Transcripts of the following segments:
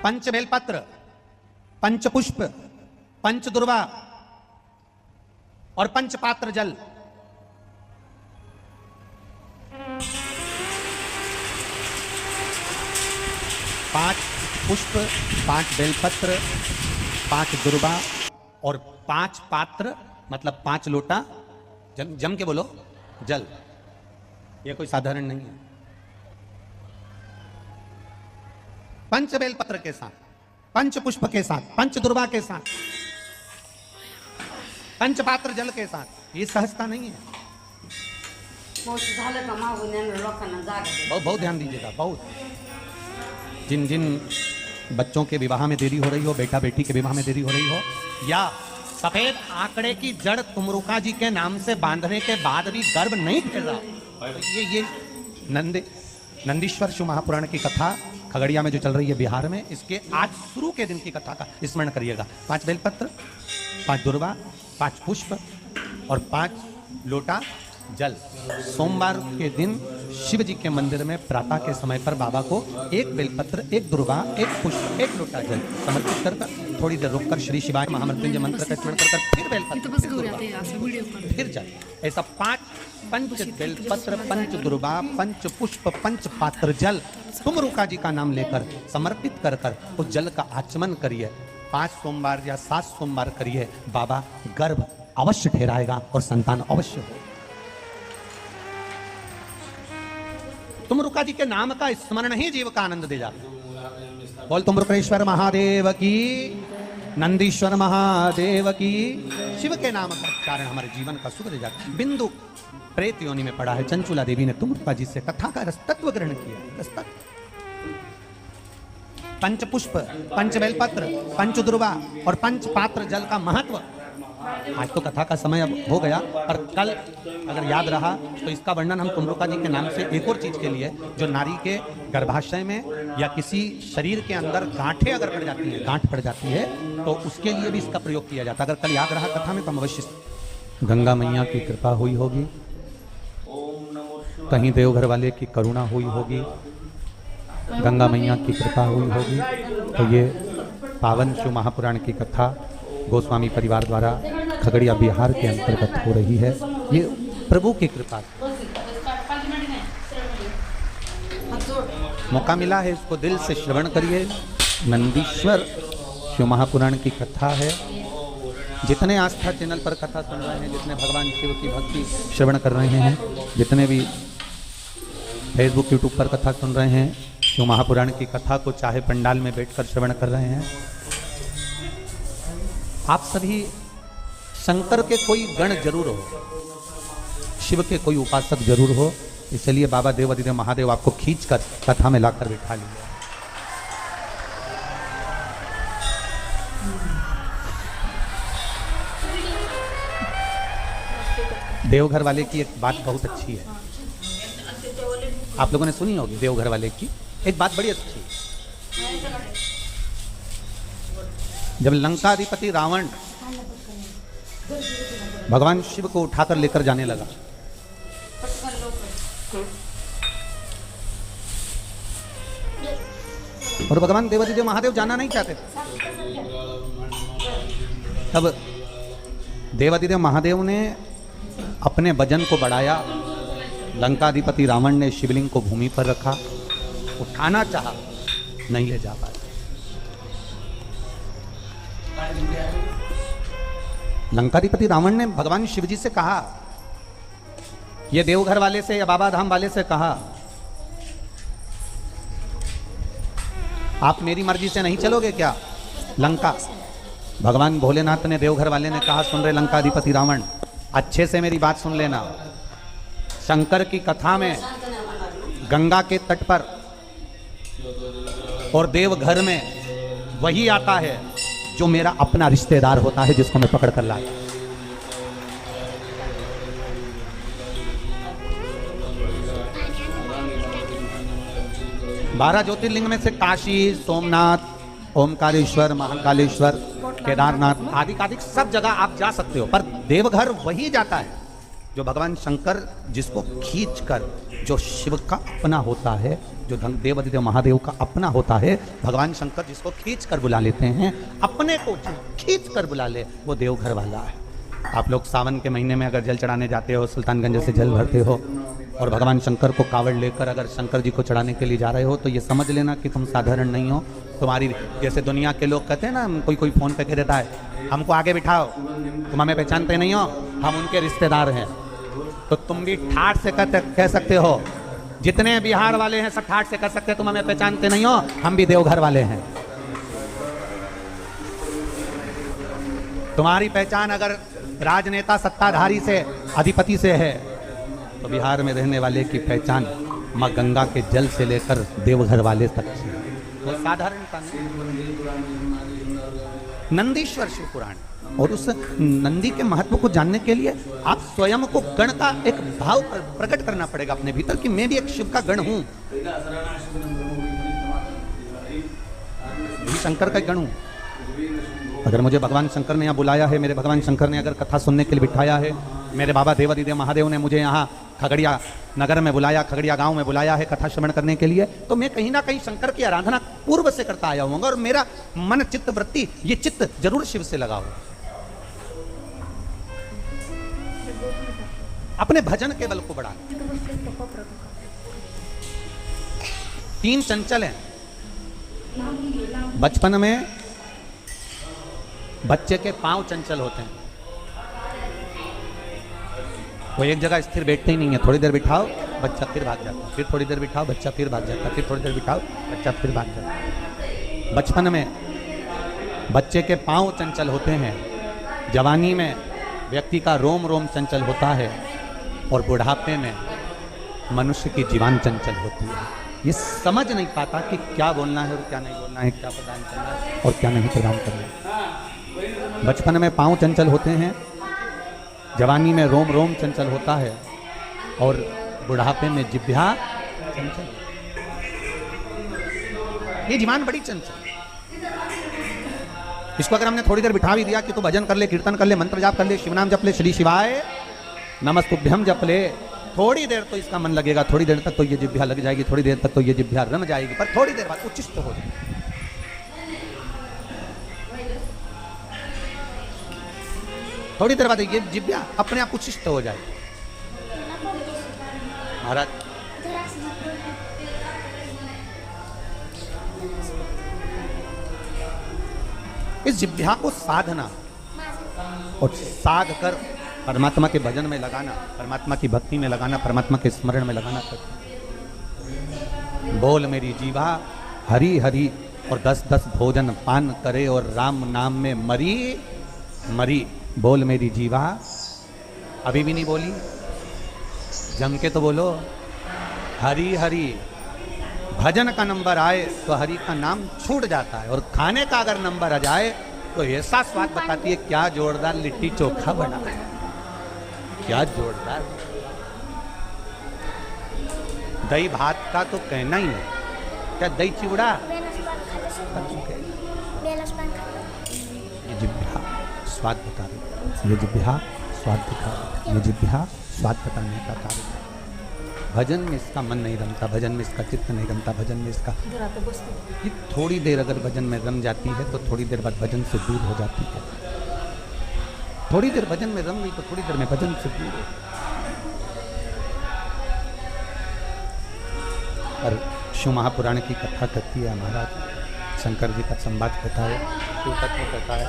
पंच बेलपत्र, पंच पुष्प, पंच दुर्वा और पंच पात्र जल। पांच पुष्प, पांच बेलपत्र, पांच दुर्वा और पांच पात्र, मतलब 5 लोटा। जम के बोलो, जल। ये कोई साधारण नहीं है। पंच बेलपत्र के साथ, पंच पुष्प के साथ, पंच दुर्वा के साथ, पंच पात्र जल के साथ। ये सहजता नहीं है। बहुत ध्यान दीजिएगा। बहुत जिन जिन बच्चों के विवाह में देरी हो रही हो, बेटा बेटी के विवाह में देरी हो रही हो, या सफेद आंकड़े की जड़ तुमरुका जी के नाम से बांधने के बाद भी गर्भ नहीं गिर रहा, ये नंदीश्वर शिव महापुराण की कथा खगड़िया में जो चल रही है बिहार में, इसके आज शुरू के दिन की कथा का स्मरण करिएगा। 5 बेलपत्र, 5 दुर्वा, 5 पुष्प और 5 लोटा जल। सोमवार के दिन शिव जी के मंदिर में प्रातः के समय पर बाबा को 1 बेलपत्र, 1 दुर्वा, 1 पुष्प, 1 लोटा जल समर्पित कर थोड़ी देर रुककर श्री शिवाय महामृत्युंजय मंत्र का स्मरण कर फिर बेलपत्र, फिर जल। ऐसा 5 पंच बेलपत्र, पंच दुर्वा, पंच पुष्प, पंच पात्र जल तुमरुका जी का नाम लेकर समर्पित कर कर उस जल का आचमन करिए। 5 सोमवार या 7 सोमवार करिए, बाबा गर्भ अवश्य ठहराएगा और संतान अवश्य हो। तुमरुका जी के नाम का स्मरण ही जीव का आनंद दे जाता। बोल तुमरुकेश्वर महादेव की, नंदीश्वर महादेव की। शिव के नाम का उच्चारण हमारे जीवन का सुख दे जाता। बिंदु प्रेत योनि में पड़ा है, चंचुला देवी ने तुमरुका जी से कथा का रसतत्व ग्रहण किया। रसतत्व। पंच पुष्प, पंच बेलपत्र, पंच दुर्वा और पंच पात्र जल का महत्व। आज तो कथा का समय अब हो गया, पर कल अगर याद रहा तो इसका वर्णन हम तुमरुका जी के नाम से एक और चीज के लिए, जो नारी के गर्भाशय में या किसी शरीर के अंदर गांठें अगर पड़ जाती है, गांठ पड़ जाती है, तो उसके लिए भी इसका प्रयोग किया जाता है। अगर कल याद रहा कथा में तो हम अवश्य। गंगा मैया की कृपा हुई होगी, कहीं देवघर वाले की करुणा हुई होगी, गंगा मैया की कृपा हुई होगी, तो ये पावन शिव महापुराण की कथा गोस्वामी परिवार द्वारा खगड़िया बिहार के अंतर्गत हो रही है। ये प्रभु की कृपा से मौका मिला है, इसको दिल से श्रवण करिए। नंदीश्वर शिव महापुराण की कथा है। जितने आस्था चैनल पर कथा सुन रहे हैं, जितने भगवान शिव की भक्ति श्रवण कर रहे हैं, जितने भी फेसबुक यूट्यूब पर कथा सुन रहे हैं, शिव महापुराण की कथा को चाहे पंडाल में बैठकर श्रवण कर रहे हैं, आप सभी शंकर के कोई गण जरूर हो, शिव के कोई उपासक जरूर हो। इसलिए बाबा देवाधिदेव महादेव आपको खींचकर कथा में लाकर बिठा लिया। देवघर वाले की एक बात बहुत अच्छी है, आप लोगों ने सुनी होगी। देवघर वाले की एक बात बड़ी अच्छी है। जब लंकाधिपति रावण भगवान शिव को उठाकर लेकर जाने लगा, और भगवान देवाधिदेव महादेव जाना नहीं चाहते थे, तब देवाधिदेव महादेव ने अपने वजन को बढ़ाया। लंकाधिपति रावण ने शिवलिंग को भूमि पर रखा, उठाना चाहा, नहीं ले जा पाया। लंकाधिपति रावण ने भगवान शिव जी से कहा, ये देवघर वाले से या बाबा धाम वाले से कहा, आप मेरी मर्जी से नहीं चलोगे क्या लंका? भगवान भोलेनाथ ने, देवघर वाले ने कहा, सुन रहे लंकाधिपति रावण, अच्छे से मेरी बात सुन लेना। शंकर की कथा में गंगा के तट पर और देवघर में वही आता है जो मेरा अपना रिश्तेदार होता है, जिसको मैं पकड़ कर लाया। बारह ज्योतिर्लिंग में से काशी, सोमनाथ, ओमकारेश्वर, महाकालेश्वर, केदारनाथ आदि सब जगह आप जा सकते हो, पर देवघर वही जाता है जो भगवान शंकर जिसको खींचकर, जो शिव का अपना होता है, जो देवादिदेव महादेव का अपना होता है, भगवान शंकर जिसको खींच कर बुला लेते हैं, अपने को खींच कर बुला ले, वो देवघर वाला है। आप लोग सावन के महीने में अगर जल चढ़ाने जाते हो, सुल्तानगंज से जल भरते हो और भगवान शंकर को कावड़ लेकर अगर शंकर जी को चढ़ाने के लिए जा रहे हो, तो ये समझ लेना कि तुम साधारण नहीं हो। तुम्हारी जैसे दुनिया के लोग कहते हैं ना, कोई फ़ोन पे कह देता है हमको आगे बिठाओ, तुम हमें पहचानते नहीं हो, हम उनके रिश्तेदार हैं। तो तुम भी ठाठ से कह सकते हो, जितने बिहार वाले हैं सब ठाठ से कह सकते हैं तुम हमें पहचानते नहीं हो, हम भी देवघर वाले हैं। तुम्हारी पहचान अगर राजनेता सत्ताधारी से, अधिपति से है, तो बिहार में रहने वाले की पहचान माँ गंगा के जल से लेकर देवघर वाले तक है। वो साधारणता नहीं। नंदीश्वर शिव पुराण, और उस नंदी के महत्व को जानने के लिए आप स्वयं को गण का एक भाव प्रकट करना पड़ेगा अपने भीतर कि मैं भी एक शिव का गण हूं, भी शंकर का गण हूं। अगर मुझे भगवान शंकर ने यहाँ बुलाया है, मेरे भगवान शंकर ने अगर कथा सुनने के लिए बिठाया है, मेरे बाबा देवादिदेव महादेव ने मुझे यहाँ खगड़िया नगर में बुलाया, खगड़िया गांव में बुलाया है कथा श्रवण करने के लिए, तो मैं कहीं ना कहीं शंकर की आराधना पूर्व से करता आया हूँ और मेरा मन चित्त वृत्ति, ये चित्त जरूर शिव से लगा हो। अपने भजन के बल को बढ़ा। 3 चंचल हैं। बचपन में बच्चे के पांव चंचल होते हैं, वो एक जगह स्थिर बैठते ही नहीं है। थोड़ी देर बिठाओ बच्चा फिर भाग जाता, फिर थोड़ी देर बिठाओ बच्चा फिर भाग जाता, फिर थोड़ी देर बिठाओ बच्चा फिर भाग जाता। बचपन में बच्चे के पांव चंचल होते हैं, जवानी में व्यक्ति का रोम रोम चंचल होता है, और बुढ़ापे में मनुष्य की जीवान चंचल होती है। ये समझ नहीं पाता कि क्या बोलना है और क्या नहीं बोलना है, क्या प्रदान करना है और क्या नहीं प्रदान करना है। बचपन में पांव चंचल होते हैं, जवानी में रोम रोम चंचल होता है, और बुढ़ापे में जिह्वा चंचल। ये जीवान बड़ी चंचल। इसको अगर हमने थोड़ी देर बिठा भी दिया कि तू भजन कर ले, कीर्तन कर ले, मंत्र जाप कर ले, शिवनाम जप ले, श्री शिवाय नमस्तुभ्यम जप ले, थोड़ी देर तो इसका मन लगेगा, थोड़ी देर तक तो ये जिह्वा लग जाएगी, थोड़ी देर तक तो ये जिह्वा रम जाएगी, पर थोड़ी देर बाद उच्चिष्ट हो जाएगी। थोड़ी देर बाद ये जिह्वा अपने आप उच्चिष्ट हो जाएगी। महाराज इस जिह्वा को साधना और साध कर परमात्मा के भजन में लगाना, परमात्मा की भक्ति में लगाना, परमात्मा के स्मरण में लगाना। बोल मेरी जीवा हरि हरि, और 10-10 भोजन पान करे और राम नाम में मरी मरी। बोल मेरी जीवा, अभी भी नहीं बोली, जम के तो बोलो हरि हरि। भजन का नंबर आए तो हरि का नाम छूट जाता है, और खाने का अगर नंबर आ जाए तो ऐसा स्वाद बताती है, क्या जोरदार लिट्टी चोखा बना है, क्या जोरदार। दही भात का तो कहना ही नहीं, क्या दही चिवड़ा। ये जिह्वा स्वाद बता रही, ये जिह्वा स्वाद दिखा रही, ये जिह्वा स्वाद बताने का कार्य। भजन में इसका मन नहीं रमता, भजन में इसका चित्त नहीं रमता, भजन में इसका ये थोड़ी देर अगर भजन में रम जाती है तो थोड़ी देर बाद भजन से दूर हो जाती है। थोड़ी देर भजन में रम गई तो थोड़ी देर में भजन से दूर हो। और शिव महापुराण की कथा कहती है महाराज, शंकर जी का संवाद कथा है, शिव तत्व कथा है,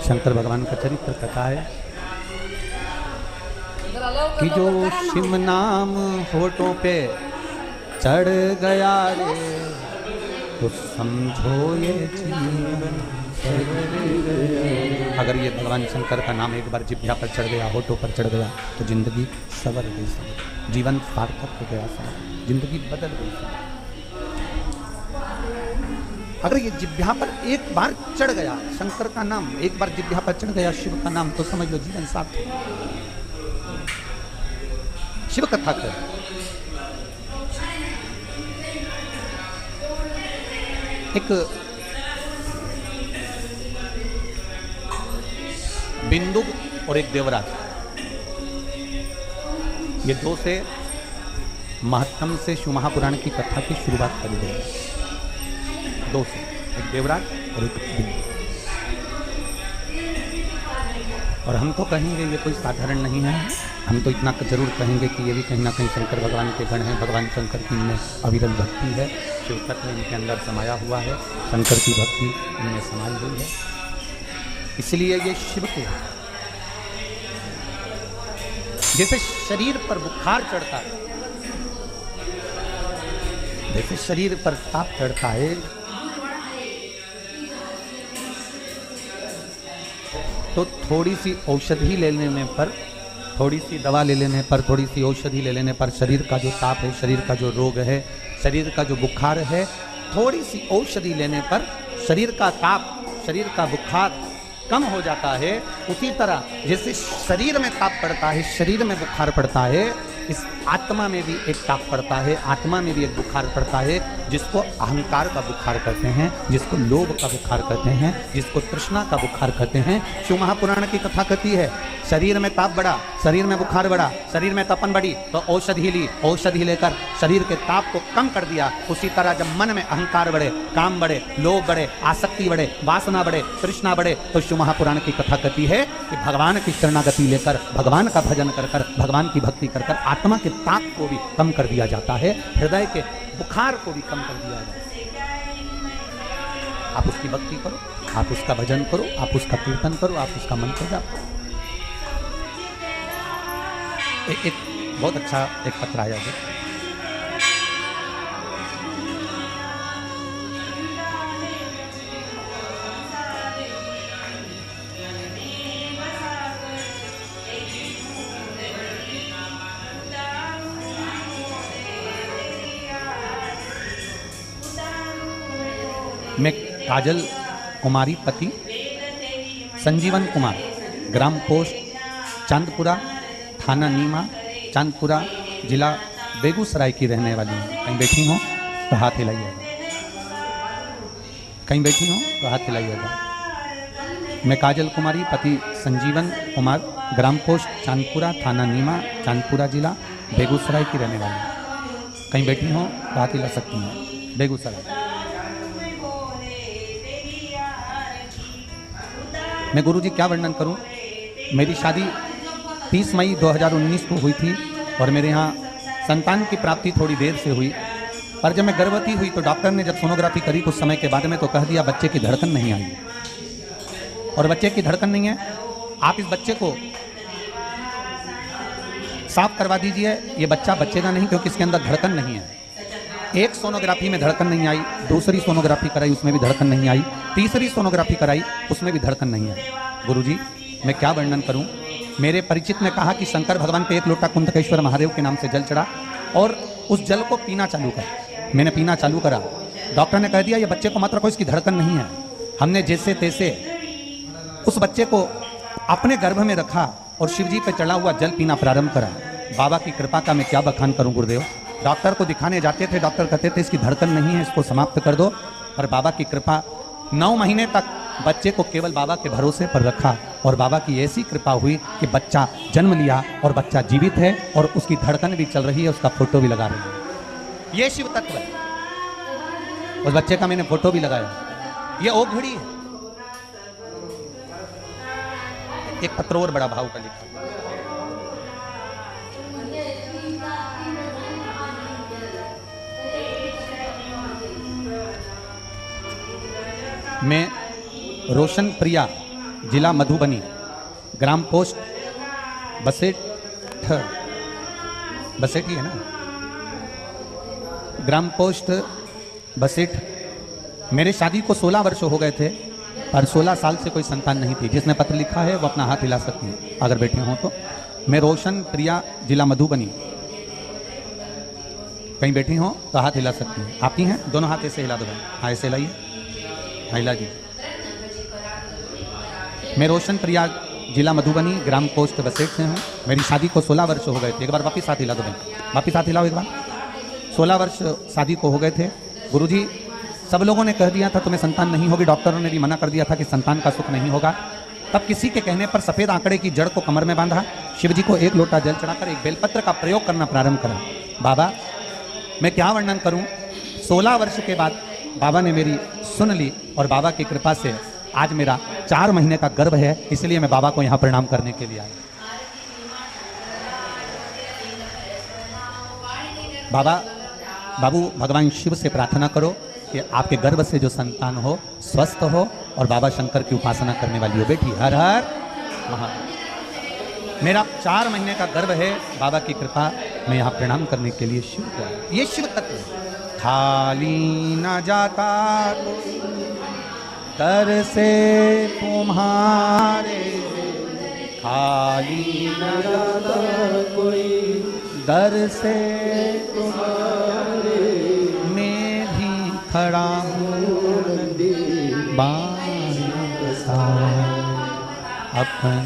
शंकर भगवान का चरित्र कथा है कि जो शिव नाम होठों पे चढ़ गया रे, तो समझो ये जीवन। अगर ये भगवान शंकर का नाम एक बार जिह्वा पर चढ़ गया, होठों पर चढ़ गया, तो जिंदगी सवर गई, जीवन सार्थक हो गया, जिंदगी बदल गई। अगर ये जिह्वा पर एक बार चढ़ गया शंकर का नाम, एक बार जिह्वा पर चढ़ गया शिव का नाम, तो समझ लो जीवन सार्थक। शिव कथा कर एक बिंदु और एक देवराज, ये 2 से महत्तम से शिव महापुराण की कथा की शुरुआत करी गई, 2 से, एक देवराज और एक बिंदु। और हम तो कहेंगे ये कोई साधारण नहीं है, हम तो इतना जरूर कहेंगे कि ये भी कहीं ना कहीं शंकर भगवान के गण हैं। भगवान शंकर की इनमें अविरल भक्ति है, शिव तत्व इनके अंदर समाया हुआ है, शंकर की भक्ति इनमें समाई हुई है, इसलिए ये शिव के जैसे शरीर पर बुखार चढ़ता है, जैसे शरीर पर ताप चढ़ता है, तो थोड़ी सी औषधि ले लेने पर, थोड़ी सी दवा ले लेने पर, थोड़ी सी औषधि ले लेने पर शरीर का जो ताप है, शरीर का जो रोग है, शरीर का जो बुखार है, थोड़ी सी औषधि लेने पर शरीर का ताप, शरीर का बुखार कम हो जाता है। उसी तरह जैसे शरीर में ताप पड़ता है, शरीर में बुखार पड़ता है, इस आत्मा में भी एक ताप पड़ता है, आत्मा में भी एक बुखार पड़ता है, जिसको अहंकार का बुखार कहते हैं, जिसको लोभ का बुखार कहते हैं, जिसको तृष्णा का बुखार कहते हैं। शिव महापुराण की कथा कहती है शरीर में ताप बढ़ा, शरीर में बुखार बढ़ा, शरीर में तपन बढ़ी तो औषधि ली, औषधि लेकर शरीर के ताप को कम कर दिया। उसी तरह जब मन में अहंकार बढ़े, काम बढ़े, लोभ बढ़े, आसक्ति बढ़े, वासना बढ़े, तृष्णा बढ़े, तो शिव महापुराण की कथा कहती है कि भगवान की शरणागति लेकर, भगवान का भजन कर कर, भगवान की भक्ति कर कर आत्मा के ताप को भी कम कर दिया जाता है, हृदय के बुखार को भी कम कर दिया जाता है। आप उसकी भक्ति करो, आप उसका भजन करो, आप उसका कीर्तन करो, आप उसका मंत्र जाप करो। एक बहुत अच्छा एक पत्र आया है, मैं काजल कुमारी पति संजीवन कुमार, ग्राम पोस्ट चांदपुरा, थाना नीमा, चांदपुरा, जिला बेगूसराय की रहने वाली हूँ। कहीं बैठी हो तो हाथ हिलाइएगा, कहीं बैठी हो तो हाथ हिलाइएगा। मैं काजल कुमारी पति संजीवन कुमार, ग्राम पोस्ट चांदपुरा, थाना नीमा, चांदपुरा, जिला बेगूसराय की रहने वाली हूँ। कहीं बैठी हो तो हाथ हिला सकती हैं। बेगूसराय। मैं गुरुजी क्या वर्णन करूं। मेरी शादी 30 मई 2019 को हुई थी और मेरे यहाँ संतान की प्राप्ति थोड़ी देर से हुई। पर जब मैं गर्भवती हुई तो डॉक्टर ने जब सोनोग्राफी करी कुछ समय के बाद में तो कह दिया बच्चे की धड़कन नहीं आई, और बच्चे की धड़कन नहीं है, आप इस बच्चे को साफ करवा दीजिए, ये बच्चा बचेगा नहीं क्योंकि इसके अंदर धड़कन नहीं है। एक सोनोग्राफी में धड़कन नहीं आई, दूसरी सोनोग्राफी कराई उसमें भी धड़कन नहीं आई, तीसरी सोनोग्राफी कराई उसमें भी धड़कन नहीं आई। गुरुजी मैं क्या वर्णन करूं। मेरे परिचित ने कहा कि शंकर भगवान पे 1 लोटा कुंतकेश्वर महादेव के नाम से जल चढ़ा और उस जल को पीना चालू कर। मैंने पीना चालू करा, डॉक्टर ने कह दिया ये बच्चे को मत रखो, इसकी धड़कन नहीं है। हमने जैसे तैसे उस बच्चे को अपने गर्भ में रखा और शिवजी पे चढ़ा हुआ जल पीना प्रारंभ करा। बाबा की कृपा का मैं क्या बखान करूं गुरुदेव। डॉक्टर को दिखाने जाते थे, डॉक्टर कहते थे इसकी धड़कन नहीं है, इसको समाप्त कर दो। पर बाबा की कृपा 9 महीने तक बच्चे को केवल बाबा के भरोसे पर रखा और बाबा की ऐसी कृपा हुई कि बच्चा जन्म लिया और बच्चा जीवित है और उसकी धड़कन भी चल रही है, उसका फोटो भी लगा रही है। ये शिव तत्व है। उस बच्चे का मैंने फोटो भी लगाया। ये ओ घड़ी है। एक पत्र और बड़ा भाव का लिखा, मैं रोशन प्रिया, जिला मधुबनी, ग्राम पोस्ट बसेठ, बसेठ ही है ना, ग्राम पोस्ट बसेठ। मेरे शादी को 16 वर्ष हो गए थे पर 16 साल से कोई संतान नहीं थी। जिसने पत्र लिखा है वो अपना हाथ हिला सकती है अगर बैठे हों तो। मैं रोशन प्रिया, जिला मधुबनी। कहीं बैठी हों तो हाथ हिला सकती हैं। आप ही हैं, दोनों हाथ ऐसे हिला दो। हाँ ऐसे हिलाइए, हिला जी। मैं रोशन प्रिया, जिला मधुबनी, ग्राम पोस्ट बसेठ से हूँ। मेरी शादी को 16 वर्ष हो गए थे। एक बार वापिस हाथ हिला दो, वापिस हाथ हिलाओ एक बार। 16 वर्ष शादी को हो गए थे। गुरुजी सब लोगों ने कह दिया था तुम्हें संतान नहीं होगी, डॉक्टरों ने भी मना कर दिया था कि संतान का सुख नहीं होगा। तब किसी के कहने पर सफ़ेद आंकड़े की जड़ को कमर में बांधा, शिव जी को एक लोटा जल चढ़ाकर एक बेलपत्र का प्रयोग करना प्रारंभ करा। बाबा मैं क्या वर्णन करूं, 16 वर्ष के बाद बाबा ने मेरी सुन ली और बाबा की कृपा से आज मेरा 4 महीने का गर्भ है, इसलिए मैं बाबा को यहाँ प्रणाम करने के लिए आया। बाबू भगवान शिव से प्रार्थना करो कि आपके गर्भ से जो संतान हो स्वस्थ हो और बाबा शंकर की उपासना करने वाली हो। बेटी हर हर महादेव। मेरा 4 महीने का गर्भ है, बाबा की कृपा मैं यहाँ प्रणाम करने के लिए शिव को आया। ये शिव तत्व है। खाली न जाता कर से तुम्हारे, खाली न जाता कोई दर से तुम्हारे, मैं भी खड़ा हूँ अपने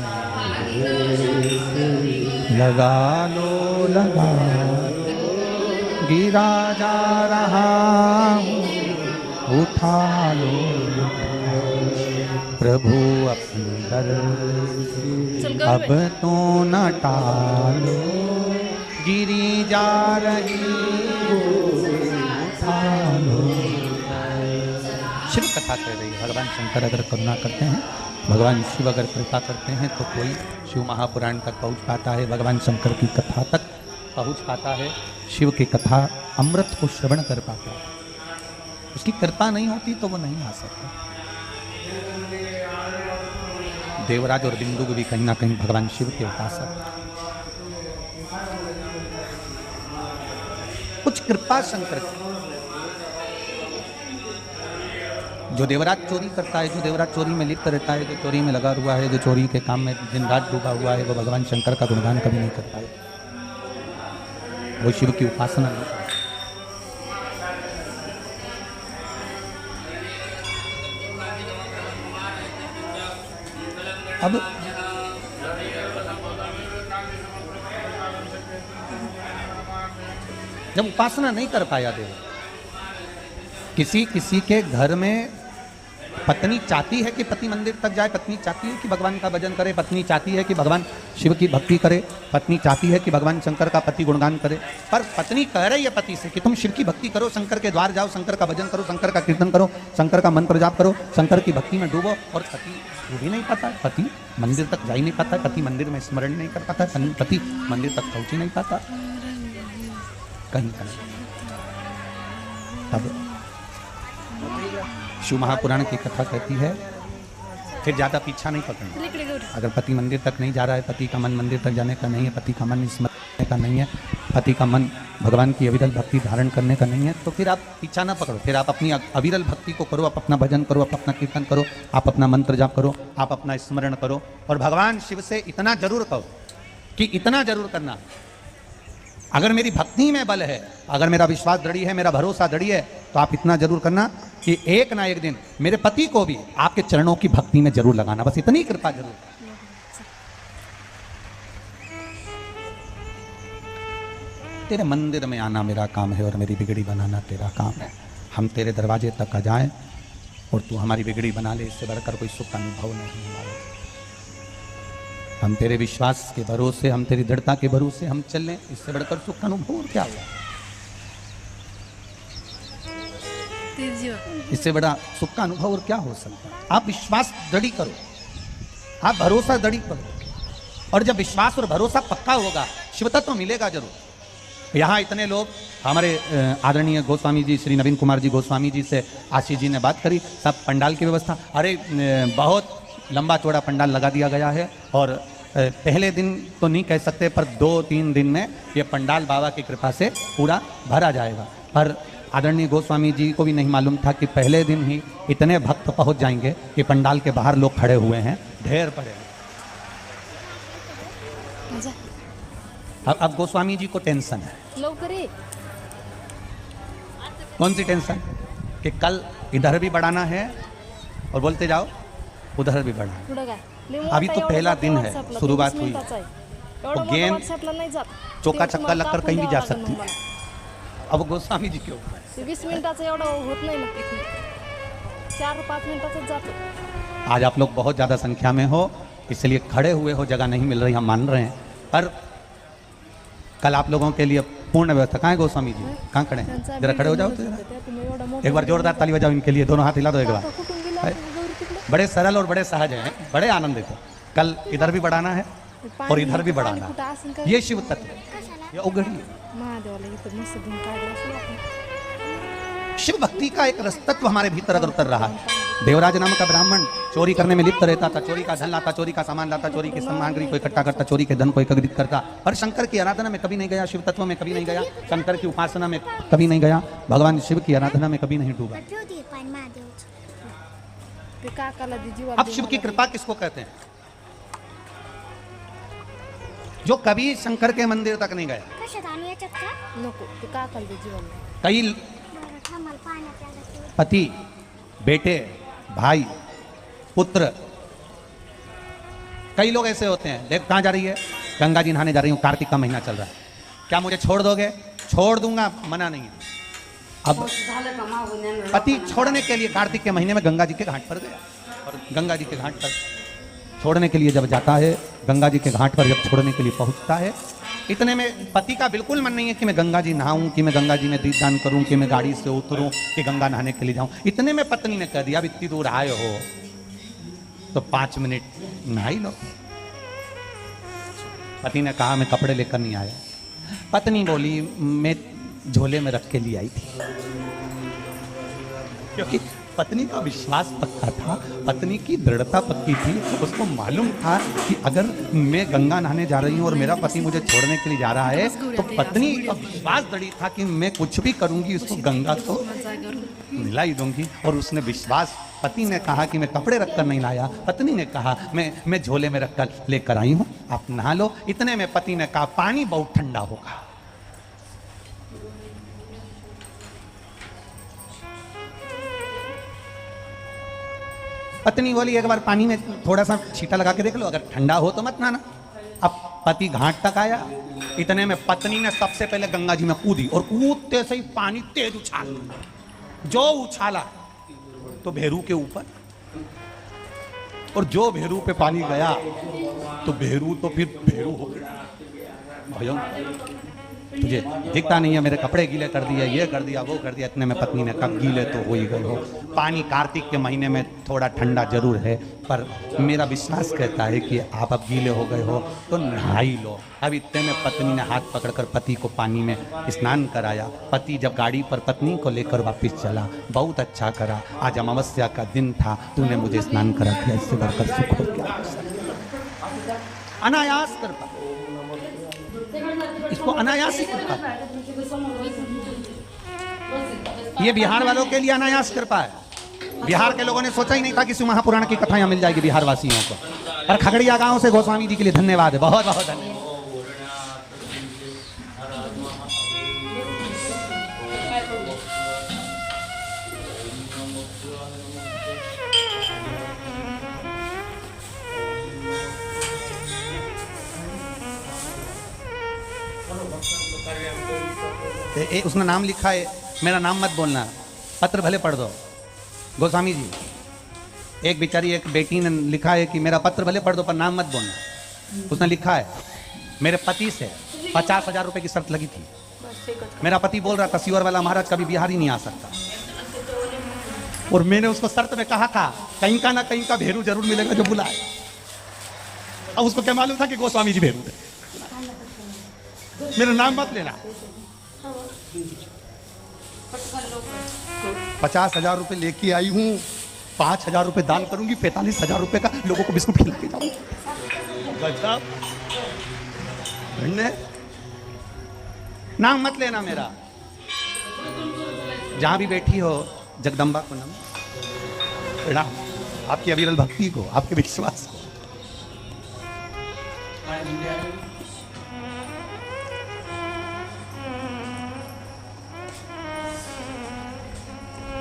लगा लो गिरा जा रहा हूँ, उठा लो प्रभु अपने दर से, अब तो न टालो गिरी जा रही उठा लो। शिव कथा कह रही है। भगवान शंकर अगर करुणा करते हैं, भगवान शिव अगर कृपा करते हैं तो कोई शिव महापुराण तक पहुंच पाता है, भगवान शंकर की कथा तक पहुंच पाता है, शिव की कथा अमृत को श्रवण कर पाता है। उसकी कृपा नहीं होती तो वो नहीं आ सकता। देवराज और बिंदु भी कहीं ना कहीं भगवान शिव के उपासक। कुछ कृपा शंकर की। जो देवराज चोरी करता है, जो देवराज चोरी में लिप्त रहता है, जो चोरी में लगा हुआ है, जो चोरी के काम में दिन रात डूबा हुआ है, वो भगवान शंकर का गुणगान कभी नहीं करता है, वो शिव की उपासना नहीं करता। अब जब उपासना नहीं कर पाया देव, किसी के घर में पत्नी चाहती है कि पति मंदिर तक जाए, पत्नी चाहती है कि भगवान का भजन करे, पत्नी चाहती है कि भगवान शिव की भक्ति करे, पत्नी चाहती है कि भगवान शंकर का पति गुणगान करे, पर पत्नी कह रही है पति से कि तुम शिव की भक्ति करो, शंकर के द्वार जाओ, शंकर का भजन करो, शंकर का कीर्तन करो, शंकर का मंत्र जाप करो, शंकर की भक्ति में डूबो, और पति वो भी नहीं पाता है, पति मंदिर तक जा ही नहीं पाता, पति मंदिर में स्मरण नहीं कर पाता, पति मंदिर तक पहुंच ही नहीं पाता कहीं कहीं। तब शिव महापुराण की कथा कहती है फिर ज़्यादा पीछा नहीं पकड़ना। अगर पति मंदिर तक नहीं जा रहा है, पति का मन मंदिर तक जाने का नहीं है, पति का मन स्मरण का नहीं है, पति का मन भगवान की अविरल भक्ति धारण करने का नहीं है, तो फिर आप पीछा ना पकड़ो। फिर आप अपनी अविरल भक्ति को करो, आप अपना भजन करो, आप अपना कीर्तन करो, आप अपना मंत्र जाप करो, आप अपना स्मरण करो, और भगवान शिव से इतना जरूर कहो कि इतना जरूर करना, अगर मेरी भक्ति में बल है, अगर मेरा विश्वास दृढ़ है, मेरा भरोसा दृढ़ है, तो आप इतना जरूर करना कि एक ना एक दिन मेरे पति को भी आपके चरणों की भक्ति में जरूर लगाना। बस इतनी कृपा जरूर। तेरे मंदिर में आना मेरा काम है और मेरी बिगड़ी बनाना तेरा काम है। हम तेरे दरवाजे तक आ जाएं और तू हमारी बिगड़ी बना ले, इससे बढ़कर कोई सुख अनुभव नहीं हमारा। हम तेरे विश्वास के भरोसे, हम तेरी दृढ़ता के भरोसे हम चल लें, इससे बढ़कर सुख का अनुभव क्या हुआ? इससे बड़ा सुख का अनुभव और क्या हो सकता है? आप विश्वास दृढ़ करो, आप भरोसा दृढ़ करो, और जब विश्वास और भरोसा पक्का होगा, शिव तत्व तो मिलेगा जरूर। यहाँ इतने लोग, हमारे आदरणीय गोस्वामी जी श्री नवीन कुमार जी गोस्वामी जी से आशीष जी ने बात करी, सब पंडाल की व्यवस्था, अरे बहुत लंबा चौड़ा पंडाल लगा दिया गया है, और पहले दिन तो नहीं कह सकते, पर 2-3 दिन में ये पंडाल बाबा की कृपा से पूरा भरा जाएगा। पर आदरणीय गोस्वामी जी को भी नहीं मालूम था कि पहले दिन ही इतने भक्त पहुंच जाएंगे कि पंडाल के बाहर लोग खड़े हुए हैं, ढेर पड़े। अब गोस्वामी जी को टेंशन है। कौन सी टेंशन? कि कल इधर भी बढ़ाना है और बोलते जाओ उधर भी बढ़ाना। अभी तो पहला दिन है, शुरुआत हुई, तो गेंद चौका छक्का लगकर कहीं भी जा सकती है। अब गोस्वामी जी क्यों 20 मिनिटाचं एवढं होत नाही ना, 4-5 मिनिटाचं जातो। आज आप लोग बहुत ज़्यादा संख्या में हो, इसलिए खड़े हुए हो, जगह नहीं मिल रही, हम मान रहे हैं, पर कल आप लोगों के लिए पूर्ण व्यवस्था। कहाँ है गोस्वामी जी, कहाँ खड़े हैं? त्यांचा जरा खड़े हो जाओ तो बिल्डिंग जरा। तुम्ही एवढा मोठा एक बार जोरदार ताली बजाओ इनके लिए, दोनों हाथ हिला दो एक बार। काका कुठून गेला गौरी तिकडे? बड़े सरल और बड़े सहज हैं, बड़े आनंदित हैं। कल इधर भी बढ़ाना है और इधर भी बढ़ाना कुठं असेल है। का? ये शिव तत्व है, ये अवघड़ी है। महादेवाला इथं मस्त धुन काढला असेल आपण. शिव भक्ति का एक रसतत्व हमारे भीतर अगर उतर रहा है। देवराज नाम का ब्राह्मण चोरी करने में लिप्त रहता था, चोरी का धन लाता, चोरी का सामान लाता, चोरी की सामग्री को इकट्ठा करता, चोरी के धन को एकत्रित करता, पर शंकर की आराधना में कभी नहीं गया, शिव तत्व में कभी नहीं गया, शंकर की उपासना में कभी नहीं गया, भगवान शिव की आराधना में कभी नहीं डूबा। ते काकाला दे जीवा. अब शिव की कृपा किसको कहते हैं? जो कभी शंकर के मंदिर तक नहीं गया। नको ते काकाला दे जीवा. कई पति, बेटे, भाई, पुत्र, कई लोग ऐसे होते हैं। देख कहाँ जा रही है? गंगा जी नहाने जा रही हूँ, कार्तिक का महीना चल रहा है, क्या मुझे छोड़ दोगे? छोड़ दूंगा, मना नहीं है। अब पति छोड़ने के लिए कार्तिक के महीने में गंगा जी के घाट पर गया, और गंगा जी के घाट पर छोड़ने के लिए जब जाता है, गंगा जी के घाट पर जब छोड़ने के लिए पहुंचता है, इतने में पति का बिल्कुल मन नहीं है कि मैं गंगा जी नहाऊं, कि मैं गंगा जी में दीपदान करूं, कि मैं गाड़ी से उतरूं, कि गंगा नहाने के लिए जाऊं। इतने में पत्नी ने कह दिया, अब इतनी दूर आए हो तो 5 मिनट नहा ही लो। पति ने कहा मैं कपड़े लेकर नहीं आया। पत्नी बोली मैं झोले में रख के लिए आई थी, क्योंकि पत्नी का विश्वास पक्का था, पत्नी की दृढ़ता पक्की थी। उसको मालूम था कि अगर मैं गंगा नहाने जा रही हूँ और मेरा पति मुझे छोड़ने के लिए जा रहा है, तो पत्नी का विश्वास दृढ़ था कि मैं कुछ भी करूंगी उसको गंगा तो मिला ही दूंगी। और उसने विश्वास, पति ने कहा कि मैं कपड़े रखकर नहीं लाया, पत्नी ने कहा मैं झोले में रखकर लेकर आई हूँ, आप नहा लो। इतने में पति ने कहा पानी बहुत ठंडा होगा। पत्नी बोली एक बार पानी में थोड़ा सा छींटा लगा के देख लो, अगर ठंडा हो तो मत नहाना। अब पति घाट तक आया, इतने में पत्नी ने सबसे पहले गंगा जी में कूदी, और कूदते से ही पानी तेज उछाल, जो उछाला तो भेरू के ऊपर, और जो भेरू पे पानी गया तो भेरू तो फिर भेरू हो गया। भयंकर, तुझे दिखता नहीं है, मेरे कपड़े गीले कर दिए, ये कर दिया, वो कर दिया। इतने में पत्नी ने कहा गीले तो हो ही गए हो, पानी कार्तिक के महीने में थोड़ा ठंडा जरूर है, पर मेरा विश्वास कहता है कि आप अब गीले हो गए हो तो नहा ही लो। अब इतने में पत्नी ने हाथ पकड़कर पति को पानी में स्नान कराया। पति जब गाड़ी पर पत्नी को लेकर वापस चला, बहुत अच्छा करा, आज अमावस्या का दिन था, तूने मुझे स्नान करा दिया, इससे बढ़कर सुख हो गया। अनायास कर पा, इसको अनायास ही कृपा। ये बिहार वालों के लिए अनायास कृपा है। बिहार के लोगों ने सोचा ही नहीं था कि शिव महापुराण की कथा यहाँ मिल जाएगी बिहार वासियों को। और खगड़िया गांव से गोस्वामी जी के लिए धन्यवाद है, बहुत बहुत धन्यवाद। उसने नाम लिखा है, मेरा नाम मत बोलना, पत्र भले पढ़ दो। गोस्वामी जी, एक बेचारी एक बेटी ने लिखा है कि मेरा पत्र भले पढ़ दो पर नाम मत बोलना। उसने लिखा है मेरे पति से 50,000 रुपए की शर्त लगी थी। मेरा पति बोल रहा था सीवर वाला महाराज कभी बिहार ही नहीं आ सकता, और मैंने उसको शर्त में कहा था कहीं का ना कहीं का भेरू जरूर मिलेगा जो बुलाए। अब उसको क्या मालूम था कि गोस्वामी जी भेरू थे। मेरा नाम मत लेना। 50,000 रुपए लेके आई हूँ, 5,000 रुपए दान करूंगी, 45,000 रुपए का लोगों को बिस्कुट खिला के जाऊंगी। नाम मत लेना मेरा। जहां भी बैठी हो जगदम्बा को नम प्रणाम, आपकी अविरल भक्ति को, आपके विश्वास को।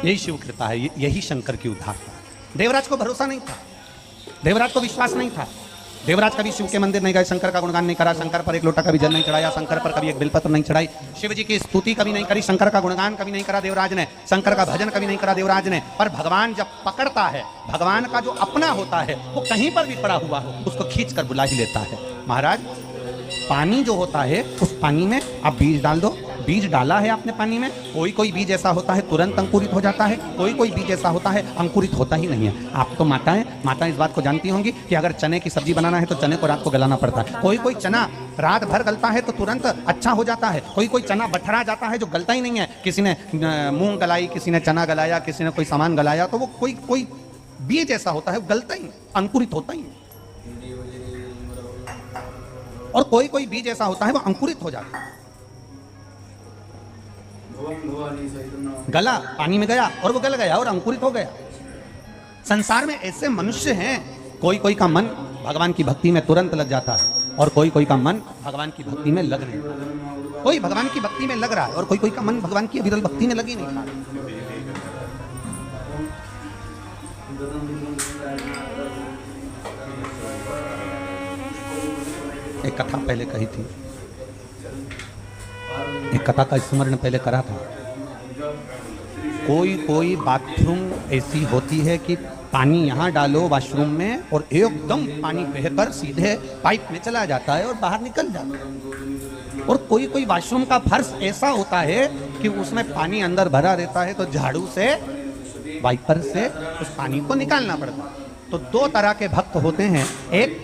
यही शिव कृपा है, यही शंकर की उद्धारता। देवराज को भरोसा नहीं था, देवराज को विश्वास नहीं था। देवराज कभी शिव के मंदिर नहीं गए, शंकर का गुणगान नहीं करा, शंकर पर एक लोटा कभी जल नहीं चढ़ाया, शंकर पर कभी एक बिलपत्र नहीं चढ़ाई, शिव जी की स्तुति कभी नहीं करी, शंकर का गुणगान कभी नहीं करा देवराज ने, शंकर का भजन कभी नहीं करा देवराज ने। पर भगवान जब पकड़ता है, भगवान का जो अपना होता है वो कहीं पर भी पड़ा हुआ हो उसको खींच कर बुला ही लेता है। महाराज पानी जो होता है उस पानी में आप बीज डाल दो, बीज डाला है आपने पानी में, कोई कोई बीज ऐसा होता है तुरंत अंकुरित हो जाता है, कोई कोई बीज ऐसा होता है अंकुरित होता ही नहीं है। आप तो माताएं इस बात को जानती होंगी कि अगर चने की सब्जी बनाना है तो चने को रात को गलाना पड़ता है। कोई कोई चना रात भर गलता है तो तुरंत अच्छा हो जाता है, कोई कोई चना बठरा जाता है जो गलता ही नहीं है। किसी ने मूंग गलाई, किसी ने चना गलाया, किसी ने कोई सामान गलाया, तो वो कोई कोई बीज ऐसा होता है वो गलता ही, अंकुरित होता ही, और कोई कोई बीज ऐसा होता है वो अंकुरित हो जाता है। गला, पानी में गया और वो गल गया और अंकुरित हो गया। संसार में ऐसे मनुष्य हैं, कोई कोई का मन भगवान की भक्ति में तुरंत लग जाता है और कोई कोई का मन भगवान की भक्ति में लग नहीं। कोई भगवान की भक्ति में लग रहा है और कोई कोई का मन भगवान की अविरल भक्ति में लग ही नहीं रहा। एक कथा पहले कही थी, एक कथा का स्मरण पहले करा था। कोई कोई बाथरूम ऐसी होती है कि पानी यहाँ डालो वॉशरूम में और एकदम पानी बहकर सीधे पाइप में चला जाता है और बाहर निकल जाता है। और कोई कोई वॉशरूम का फर्श ऐसा होता है कि उसमें पानी अंदर भरा रहता है तो झाड़ू से, वाइपर से उस पानी को निकालना पड़ता है। तो दो तरह के भक्त होते हैं, एक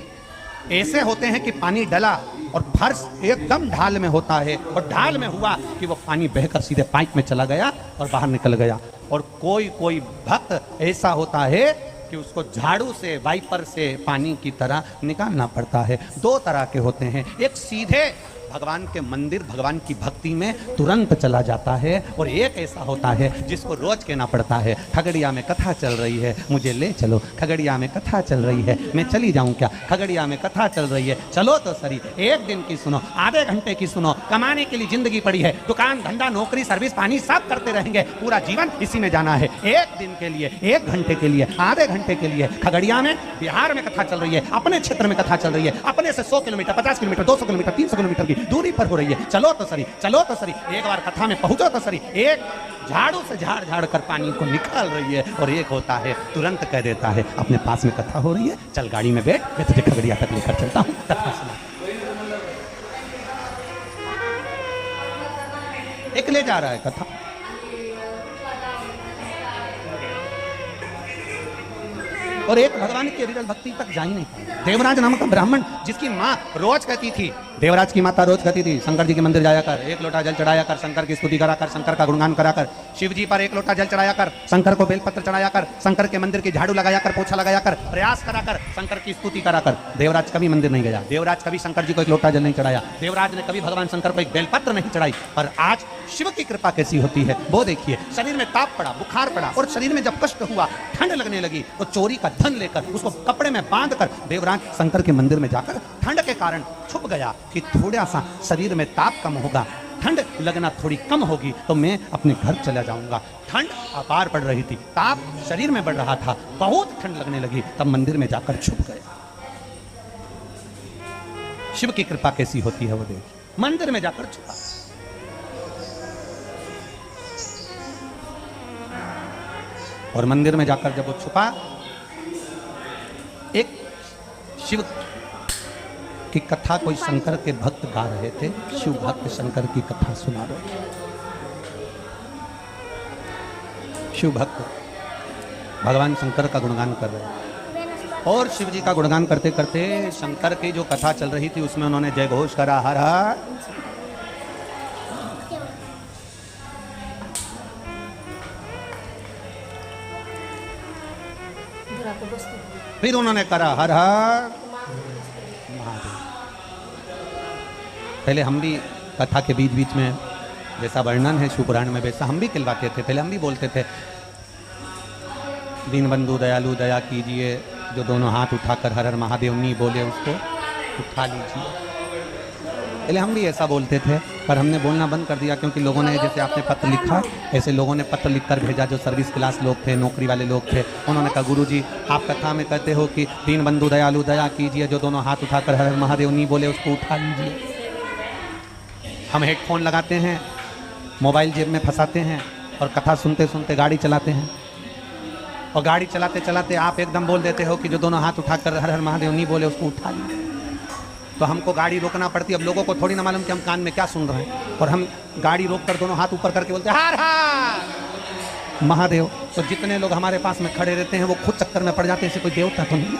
ऐसे होते हैं कि पानी डला और फर्श एकदम ढाल में होता है और ढाल में हुआ कि वो पानी बहकर सीधे पाइप में चला गया और बाहर निकल गया। और कोई कोई भक्त ऐसा होता है कि उसको झाड़ू से, वाइपर से पानी की तरह निकालना पड़ता है। दो तरह के होते हैं, एक सीधे भगवान के मंदिर, भगवान की भक्ति में तुरंत चला जाता है, और एक ऐसा होता है जिसको रोज कहना पड़ता है, खगड़िया में कथा चल रही है मुझे ले चलो, खगड़िया में कथा चल रही है मैं चली जाऊं क्या, खगड़िया में कथा चल रही है चलो तो सही, एक दिन की सुनो, आधे घंटे की सुनो, कमाने के लिए जिंदगी पड़ी है, दुकान धंधा नौकरी सर्विस पानी सब करते रहेंगे, पूरा जीवन इसी में जाना है। एक दिन के लिए, एक घंटे के लिए, आधे घंटे के लिए खगड़िया में, बिहार में कथा चल रही है, अपने क्षेत्र में कथा चल रही है, अपने से 100 किलोमीटर, 50 किलोमीटर, 200 किलोमीटर, 300 किलोमीटर की दूरी पर हो रही है, चलो तो सरी, चलो तो सरी, एक बार कथा में पहुंचो तो सरी। एक झाड़ू से झाड़ झाड़ कर पानी को निकाल रही है और एक होता है तुरंत कह देता है अपने पास में कथा हो रही है, चल गाड़ी में बैठ, मैं तुझे खगड़िया तक लेकर चलता हूं, कथा सुना। एक ले जा रहा है कथा, और एक भगवान की अविरल भक्ति तक जा ही नहीं पाया। देवराज नामक ब्राह्मण जिसकी माँ रोज कहती थी, देवराज की माता रोज कहती थी, शंकर जी के मंदिर जाया कर, एक लोटा जल चढ़ाया कर, शंकर की स्तुति करा कर, शंकर का गुणगान करा कर, शिव जी पर एक लोटा जल चढ़ाया कर, शंकर को बेलपत्र चढ़ाया कर, शंकर के मंदिर की झाड़ू लगाया कर, पोछा लगाया कर, प्रयास करा कर, शंकर की स्तुति करा कर। देवराज कभी मंदिर नहीं गया, देवराज कभी शंकर जी को एक लोटा जल नहीं चढ़ाया, देवराज ने कभी भगवान शंकर को एक बेलपत्र नहीं चढ़ाई। पर आज शिव की कृपा कैसी होती है वो देखिए। शरीर में ताप पड़ा, बुखार पड़ा, और शरीर में जब कष्ट हुआ, ठंड लगने लगी, तो चोरी का धन लेकर उसको कपड़े में बांध कर देवराज शंकर के मंदिर में जाकर ठंड के कारण छुप गया कि थोड़ा सा शरीर में ताप कम होगा, ठंड लगना थोड़ी कम होगी तो मैं अपने घर चला जाऊंगा। ठंड अपार पड़ रही थी, ताप शरीर में बढ़ रहा था, बहुत ठंड लगने लगी, तब मंदिर में जाकर छुप गया। शिव की कृपा कैसी होती है वो देखिए, मंदिर में जाकर छुपा। और मंदिर में जाकर जब वो छुपा, एक शिव की कथा कोई शंकर के भक्त गा रहे थे, शिव भक्त शंकर की कथा सुना रहे थे। शिव भक्त भगवान शंकर का गुणगान कर रहे हैं, और शिव जी का गुणगान करते करते शंकर की जो कथा चल रही थी उसमें उन्होंने जय घोष करा, हर हर। फिर उन्होंने करा हर हर महादेव। पहले हम भी कथा के बीच बीच में जैसा वर्णन है शिव पुराण में वैसा हम भी कहलवाते थे, पहले हम भी बोलते थे, दीनबंधु दयालु दया कीजिए, जो दोनों हाथ उठाकर हर हर महादेव नहीं बोले उसको उठा लीजिए। पहले हम भी ऐसा बोलते थे, पर हमने बोलना बंद कर दिया, क्योंकि लोगों ने, जैसे आपने पत्र लिखा, ऐसे लोगों ने पत्र लिखकर भेजा जो सर्विस क्लास लोग थे, नौकरी वाले लोग थे। उन्होंने कहा गुरुजी आप कथा में कहते हो कि दीनबंधु दयालु दया कीजिए, जो दोनों हाथ उठाकर हर हर महादेव नहीं बोले उसको उठा लीजिए। हम हेडफोन लगाते हैं, मोबाइल जेब में फंसाते हैं और कथा सुनते सुनते गाड़ी चलाते हैं, और गाड़ी चलाते चलाते आप एकदम बोल देते हो कि जो दोनों हाथ उठाकर हर हर महादेव नहीं बोले उसको उठा लीजिए। तो हमको गाड़ी रोकना पड़ती। अब लोगों को थोड़ी ना मालूम कि हम कान में क्या सुन रहे हैं, और हम गाड़ी रोककर दोनों हाथ ऊपर करके बोलते हैं हार हार महादेव। तो जितने लोग हमारे पास में खड़े रहते हैं वो खुद चक्कर में पड़ जाते हैं, इसे कोई देवता तो नहीं।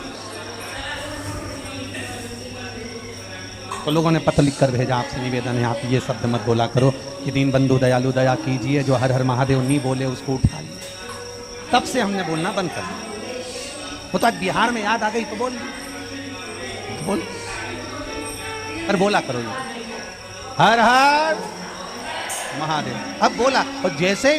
तो लोगों ने पत्र लिख कर भेजा, आपसे निवेदन है आप ये शब्द मत बोला करो कि दीन बंधु दयालु दया कीजिए, जो हर हर महादेव नहीं बोले उसको उठा लिए। तब से हमने बोलना बंद कर दिया। वो तो आज बिहार में याद आ गई तो बोल पर बोला करो ये हर हर महादेव। अब बोला, और जैसे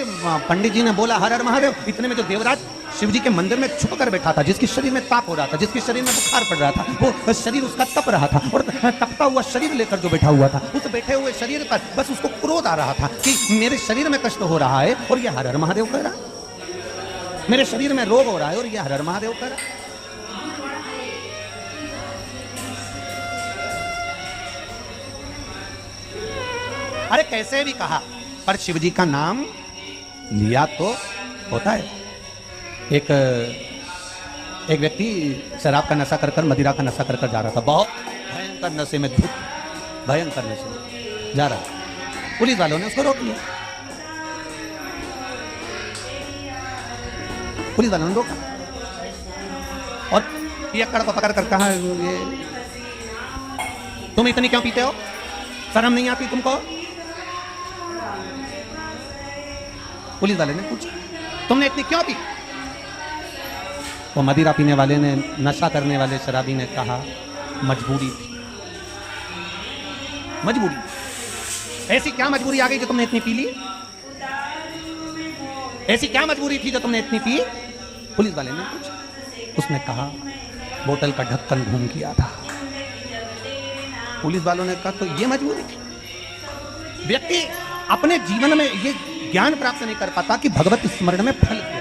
पंडित जी ने बोला हर हर महादेव, इतने में जो देवराज शिव जी के मंदिर में छुप कर बैठा था, जिसके शरीर में ताप हो रहा था, जिसके शरीर में बुखार पड़ रहा था, वो शरीर उसका तप रहा था, और तपता हुआ शरीर लेकर जो बैठा हुआ था, उस बैठे हुए शरीर पर बस उसको क्रोध आ रहा था कि मेरे शरीर में कष्ट हो रहा है और ये हर हर महादेव कह रहा है, मेरे शरीर में रोग हो रहा है और ये हर हर महादेव कह रहा है। अरे कैसे भी कहा, पर शिव जी का नाम लिया तो होता है। एक व्यक्ति शराब का नशा कर मदिरा का नशा कर जा रहा था, बहुत भयंकर नशे में, धूप भयंकर नशे में जा रहा था। पुलिस वालों ने उसको रोक लिया, पुलिस वालों ने रोका और पियक्कड़ को पकड़ कर कहा, ये तुम इतनी क्यों पीते हो, शर्म नहीं आती तुमको? पुलिस वाले ने पूछा तुमने इतनी क्यों पी? वो मदिरा पीने वाले ने, नशा करने वाले शराबी ने कहा मजबूरी थी। मजबूरी? ऐसी क्या मजबूरी आ गई जो तुमने इतनी पी ली? ऐसी क्या मजबूरी थी जो तुमने इतनी पी? पुलिस वाले ने पूछा। उसने कहा बोतल का ढक्कन घूम गया था। पुलिस वालों ने कहा तो ये मजबूरी थी। व्यक्ति अपने जीवन में ये ज्ञान प्राप्त नहीं कर पाता कि भगवत स्मरण में फल क्या।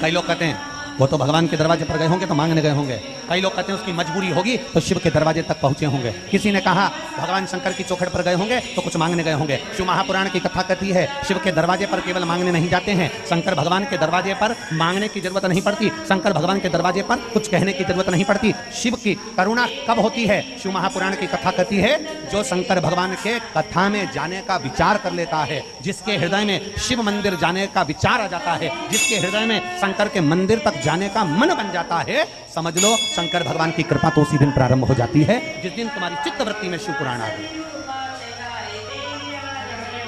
कई लोग कहते हैं वो तो भगवान के दरवाजे पर गए होंगे तो मांगने गए होंगे। कई लोग कहते हैं उसकी मजबूरी होगी तो शिव के दरवाजे तक पहुंचे होंगे। किसी ने कहा भगवान शंकर की चौखट पर गए होंगे तो कुछ मांगने गए होंगे। शिव महापुराण की कथा कहती है शिव के दरवाजे पर केवल मांगने नहीं जाते हैं, शंकर भगवान के दरवाजे पर मांगने की जरूरत नहीं पड़ती, शंकर भगवान के दरवाजे पर कुछ कहने की जरूरत नहीं पड़ती। शिव की करुणा कब होती है? शिव महापुराण की कथा कहती है जो शंकर भगवान के कथा में जाने का विचार कर लेता है, जिसके हृदय में शिव मंदिर जाने का विचार आ जाता है, जिसके हृदय में शंकर के मंदिर तक जाने का मन बन जाता है, समझ लो शंकर भगवान की कृपा तो उसी दिन प्रारंभ हो जाती है जिस दिन तुम्हारी चित्त वृत्ति में शिव पुराण आ गई।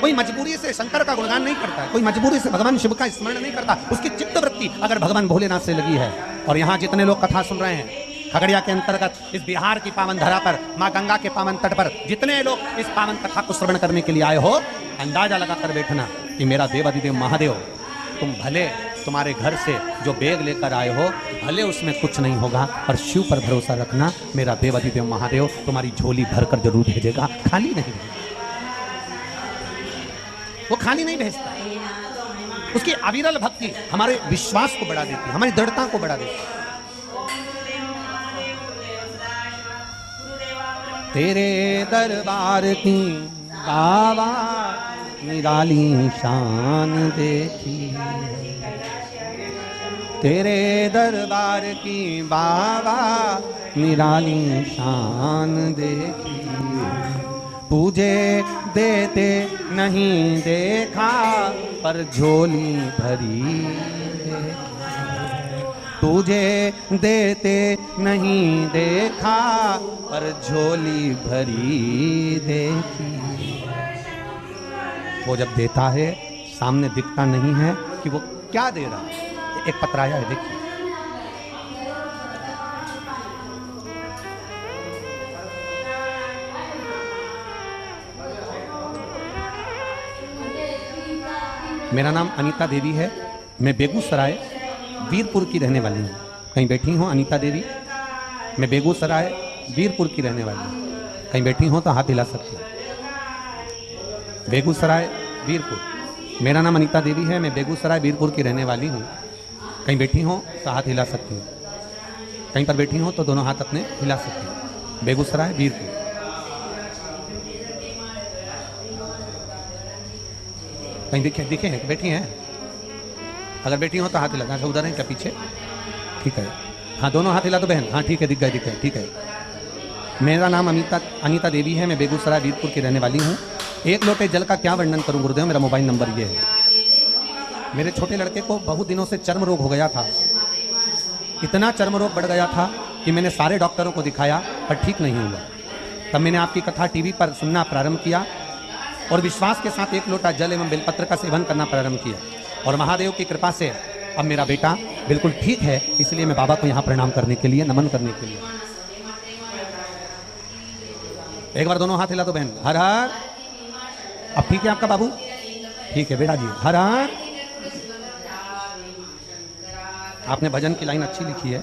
कोई मजबूरी से शंकर का गुणगान नहीं करता, कोई मजबूरी से भगवान शिव का स्मरण नहीं करता। उसकी चित्त वृत्ति अगर भगवान भोलेनाथ से लगी है। और यहाँ जितने लोग कथा सुन रहे हैं खगड़िया के अंतर्गत इस बिहार की पावन धरा पर, माँ गंगा के पावन तट पर जितने लोग इस पावन कथा को श्रवण करने के लिए आए हो, अंदाजा लगाकर बैठना कि मेरा देवाधिदेव महादेव, तुम भले तुम्हारे घर से जो बैग लेकर आए हो भले उसमें कुछ नहीं होगा, पर शिव पर भरोसा रखना, मेरा देवाधिदेव महादेव तुम्हारी झोली भरकर जरूर भेजेगा, खाली नहीं भेजेगा। वो खाली नहीं भेजता। उसकी अविरल भक्ति हमारे विश्वास को बढ़ा देती है, हमारी दृढ़ता को बढ़ा देती है। तेरे दरबार की बाबा निराली शान देखी, तेरे दरबार की बाबा निराली शान देखी, पूजे देते नहीं देखा पर झोली भरी देखी, तुझे देते नहीं देखा पर झोली भरी देखी। वो जब देता है सामने दिखता नहीं है कि वो क्या दे रहा है। एक पत्राया है, देखिए मेरा नाम अनीता देवी है, मैं बेगूसराय वीरपुर की रहने वाली हूँ। कहीं बैठी हो अनीता देवी? मैं बेगूसराय वीरपुर की रहने वाली हूँ। कहीं बैठी हो तो हाथ हिला सकती हो। बेगूसराय वीरपुर, मेरा नाम अनीता देवी है, मैं बेगूसराय वीरपुर की रहने वाली हूँ। कहीं बैठी हो तो हाथ हिला सकती हो। कहीं पर बैठी हो तो दोनों हाथ अपने हिला सकती हो। बेगूसराय वीरपुर। कहीं दिखे हैं? बैठी हैं? अगर बैठी हो तो हाथ हिला। अच्छा उधर है क्या पीछे? ठीक है, हाँ दोनों हाथ हिला दो बहन। हाँ ठीक है, दिख गए, ठीक है। मेरा नाम अनीता देवी है। मैं बेगूसराय वीरपुर की रहने वाली हूँ। एक लोटे जल का क्या वर्णन करूँ गुरुदेव। मेरा मोबाइल नंबर ये है। मेरे छोटे लड़के को बहुत दिनों से चर्म रोग हो गया था। इतना चर्म रोग बढ़ गया था कि मैंने सारे डॉक्टरों को दिखाया पर ठीक नहीं हुआ। तब मैंने आपकी कथा टीवी पर सुनना प्रारंभ किया और विश्वास के साथ एक लोटा जल एवं बेलपत्र का सेवन करना प्रारंभ किया और महादेव की कृपा से अब मेरा बेटा बिल्कुल ठीक है। इसलिए मैं बाबा को यहाँ प्रणाम करने के लिए, नमन करने के लिए। एक बार दोनों हाथ हिला दो बहन। हर हर। अब ठीक है आपका बाबू? ठीक है बेटा जी। हर हर। आपने भजन की लाइन अच्छी लिखी है।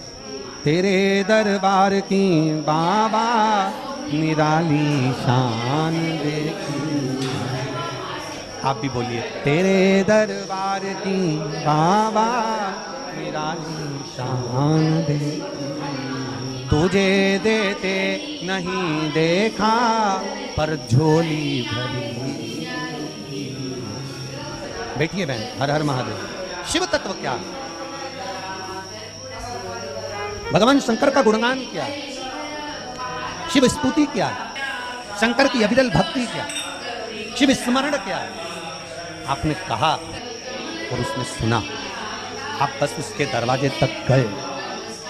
तेरे दरबार की बाबा निराली शान देखी। आप भी बोलिए। तेरे दरबार की बाबा निराली शान देखी। तुझे देते नहीं देखा पर झोली भरी। बैठिए बहन। हर हर महादेव। शिव तत्व क्या है? भगवान शंकर का गुणगान क्या है? शिव स्तुति क्या है? शंकर की अविरल भक्ति क्या है? शिव स्मरण क्या है? आपने कहा और उसने सुना। आप बस उसके दरवाजे तक गए,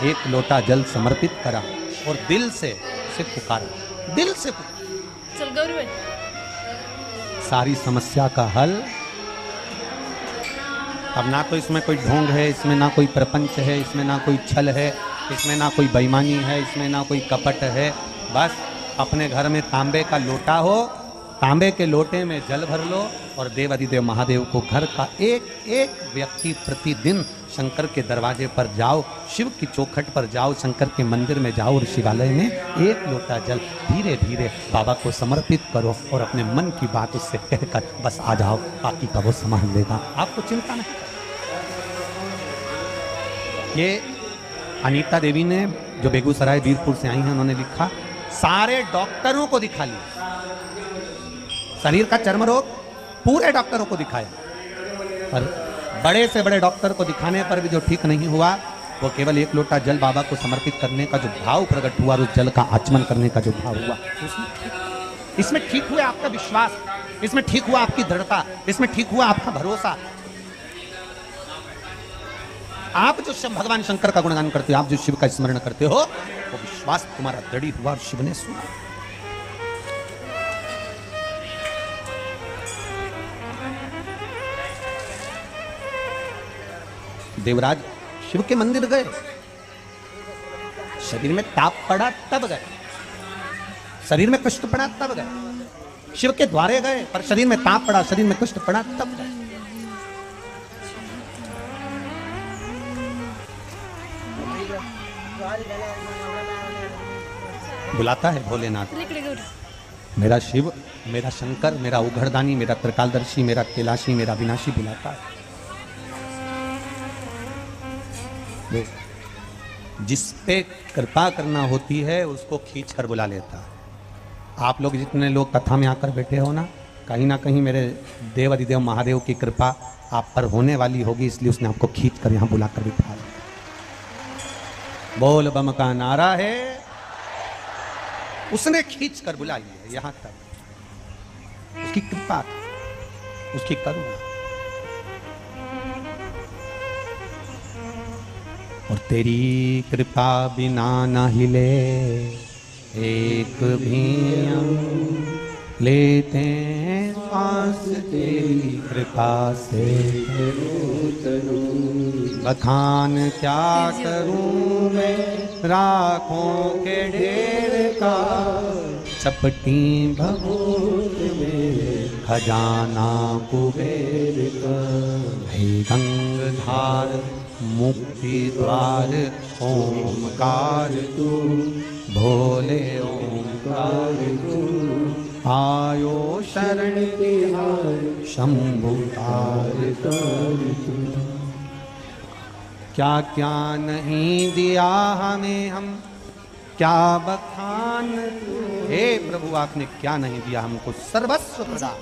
एक लोटा जल समर्पित करा और दिल से उसे पुकारा। दिल से पुकारा। चल गौरी भाई। सारी समस्या का हल। अब ना तो इसमें कोई ढोंग है, इसमें ना कोई प्रपंच है, इसमें ना कोई छल है, इसमें ना कोई बेईमानी है, इसमें ना कोई कपट है। बस अपने घर में तांबे का लोटा हो, तांबे के लोटे में जल भर लो और देव अधिदेव महादेव को घर का एक एक व्यक्ति प्रतिदिन शंकर के दरवाजे पर जाओ, शिव की चौखट पर जाओ, शंकर के मंदिर में जाओ और शिवालय में एक लोटा जल धीरे धीरे बाबा को समर्पित करो और अपने मन की बात उससे कहकर बस आ जाओ। बाकी का वो संभाल लेगा, आपको चिंता नहीं। ये अनीता देवी ने जो बेगूसराय वीरपुर से आई हैं, उन्होंने लिखा सारे डॉक्टरों को दिखा लिया। शरीर का चर्म रोग पूरे डॉक्टरों को दिखाया पर बड़े से बड़े डॉक्टर को दिखाने पर भी जो ठीक नहीं हुआ, वो केवल एक लोटा जल बाबा को समर्पित करने का जो भाव प्रकट हुआ, उस जल का आचमन करने का जो भाव हुआ, इसमें ठीक हुआ आपका विश्वास, इसमें ठीक हुआ आपकी दृढ़ता, इसमें ठीक हुआ आपका भरोसा। आप जो भगवान शंकर का गुणगान करते हो, आप जो शिव का स्मरण करते हो, वो विश्वास तुम्हारा दृढ़ हुआ और शिव ने सुना। देवराज शिव के मंदिर गए, शरीर में ताप पड़ा तब गए, शरीर में कष्ट पड़ा तब गए। शिव के द्वारे गए पर शरीर में ताप पड़ा, शरीर में कष्ट पड़ा तब गए। बुलाता है भोलेनाथ, मेरा शिव, मेरा शंकर, मेरा उघड़दानी, मेरा त्रिकालदर्शी, मेरा कैलाशी, मेरा विनाशी बुलाता है। जिस पे कृपा करना होती है उसको खींच कर बुला लेता है। आप लोग जितने लोग कथा में आकर बैठे हो ना कहीं मेरे देव अधिदेव महादेव की कृपा आप पर होने वाली होगी, इसलिए उसने आपको खींच कर यहाँ बुलाकर बिठा लिया। बोल बम का नारा है, उसने खींच कर बुला लिया यहां तक। उसकी कृपा, उसकी करुणा। और तेरी कृपा बिना न हिले एक भी अंग, लेते हैं सांस तेरी कृपा से। बखान क्या करूं मैं राखों के ढेर का, चपटी भभूत में खजाना कुबेर का। हे गंगाधार मुक्ति द्वार ओमकार तू, भोले ओमकार तू। आयो शरण तिहार शंभु तार तू। क्या क्या नहीं दिया हमें, हम क्या बखान। हे प्रभु आपने क्या नहीं दिया हमको, सर्वस्व प्रदान।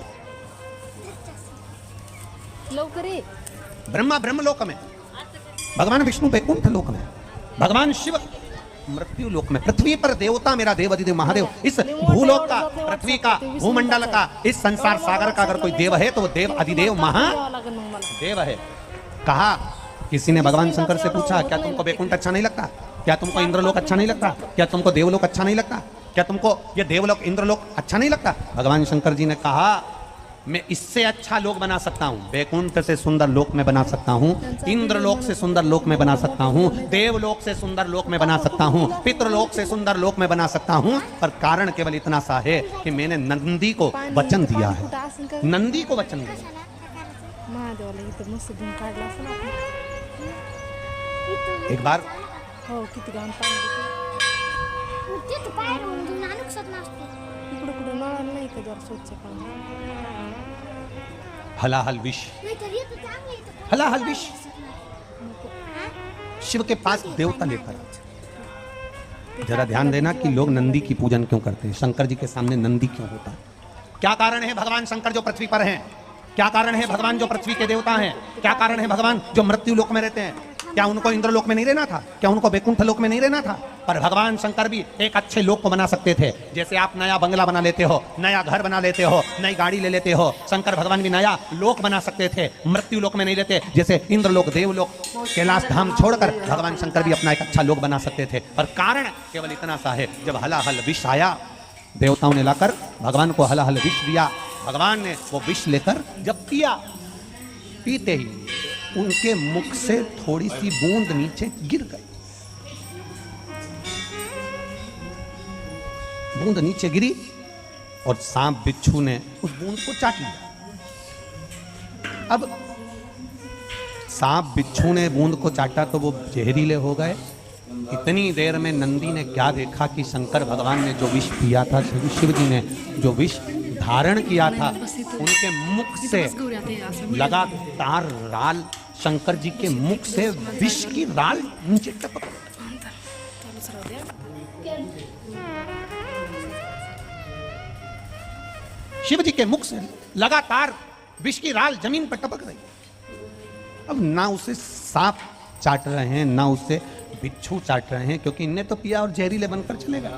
लवकर ब्रह्मा ब्रह्मलोक में, भगवान विष्णु वैकुंठ लोक में, भगवान शिव मृत्यु लोक में, पृथ्वी पर देवता मेरा देव अधिदेव महादेव, इस भूलोक का, पृथ्वी का, भूमंडल का, इस संसार सागर का अगर कोई देव है तो वो देव अधिदेव महादेव है। कहा, किसी ने भगवान शंकर से पूछा, क्या तुमको वैकुंठ अच्छा नहीं लगता? क्या तुमको इंद्रलोक अच्छा नहीं लगता? क्या तुमको देवलोक अच्छा नहीं लगता? क्या तुमको ये देवलोक इंद्रलोक अच्छा नहीं लगता? भगवान शंकर जी ने कहा, मैं इससे अच्छा लोक बना सकता हूँ, वैकुंठ से सुंदर लोक में बना सकता हूँ, इंद्रलोक से सुंदर लोक में बना सकता हूँ, देवलोक से सुंदर लोक में बना सकता हूँ, पितृलोक से सुंदर लोक में बना सकता हूँ, पर कारण केवल इतना सा है कि मैंने नंदी को वचन दिया है, नंदी को वचन दिया। एक बार हलाहल विष, हलाहल विष शिव के पास देवता लेकर। जरा ध्यान देना कि लोग नंदी की पूजन क्यों करते हैं, शंकर जी के सामने नंदी क्यों होता है? क्या कारण है भगवान शंकर जो पृथ्वी पर हैं? क्या कारण है भगवान जो पृथ्वी के देवता हैं? क्या कारण है भगवान जो मृत्यु लोक में रहते हैं? क्या उनको इंद्रलोक में नहीं रहना था? क्या उनको वैकुंठ लोक में नहीं रहना था? पर भगवान शंकर भी एक अच्छे लोक को बना सकते थे। जैसे आप नया बंगला बना लेते हो, नया घर बना लेते हो, नई गाड़ी ले लेते हो, शंकर भगवान भी नया लोक बना सकते थे, मृत्यु लोक में नहीं रहते। जैसे इंद्रलोक, देवलोक, कैलाश धाम छोड़कर भगवान शंकर भी अपना एक अच्छा लोक बना सकते थे। पर कारण केवल इतना सा है, जब हलाहल विष आया, देवताओं ने लाकर भगवान को हलाहल विष दिया, भगवान ने वो विष लेकर जब पिया, पीते ही उनके मुख से थोड़ी सी बूंद नीचे गिर गई, बूंद नीचे गिरी और सांप बिच्छू ने उस बूंद को चाट लिया। अब सांप बिच्छू ने बूंद को चाटा तो वो जहरीले हो गए। इतनी देर में नंदी ने क्या देखा कि शंकर भगवान ने जो विष पिया था, शिव जी ने जो विष धारण किया था, उनके मुख से लगातार राल, शंकर जी के मुख से विष की राल नीचे टपक। शिव जी के मुख से लगातार विष की राल जमीन पर टपक रही। अब ना उसे सांप चाट रहे हैं, ना उसे बिच्छू चाट रहे हैं, क्योंकि इनने तो पिया और जहरीले बनकर चले गए।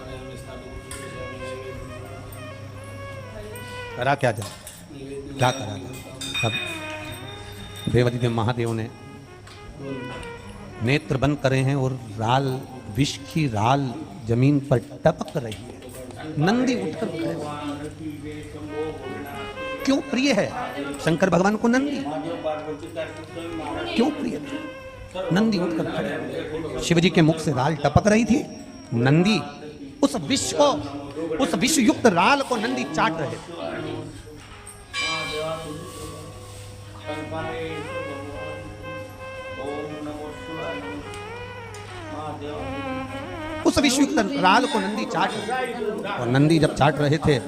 करा क्या जाए, क्या करा जाए? अब देवाधिदेव महादेव ने नेत्र बंद करे हैं और राल, विष की राल जमीन पर टपक रही है। नंदी उठकर खड़े हुए। क्यों प्रिय है शंकर भगवान को नंदी? क्यों प्रिय था? नंदी उठकर खड़े। शिव जी के मुख से राल टपक रही थी, नंदी उस विष को, उस विष युक्त राल को नंदी चाट रहे थे। उस विष युक्त राल को नंदी चाट रहे, और नंदी जब चाट रहे थे,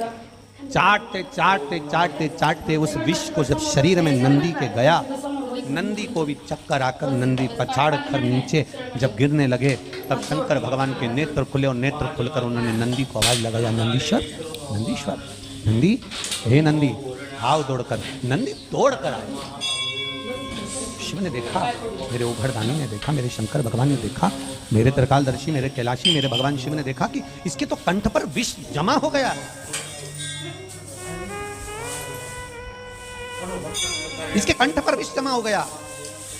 चाटते चाटते चाटते चाटते उस विष को जब शरीर में नंदी के गया, नंदी को भी चक्कर आकर नंदी पछाड़ कर नीचे जब गिरने लगे, तब शंकर भगवान के नेत्र खुले और नेत्र खुलकर उन्होंने नंदी को आवाज लगाया, नंदीश्वर, नंदीश्वर, नंदी, हे नंदी, आओ दौड़कर। नंदी दौड़कर आए। शिव ने देखा, मेरे उघड़दानी ने देखा, मेरे शंकर भगवान ने देखा, मेरे त्रिकालदर्शी, मेरे कैलाशी, मेरे भगवान शिव ने देखा कि इसके तो कंठ पर विष जमा हो गया। इसके कंठ पर विष जमा हो गया।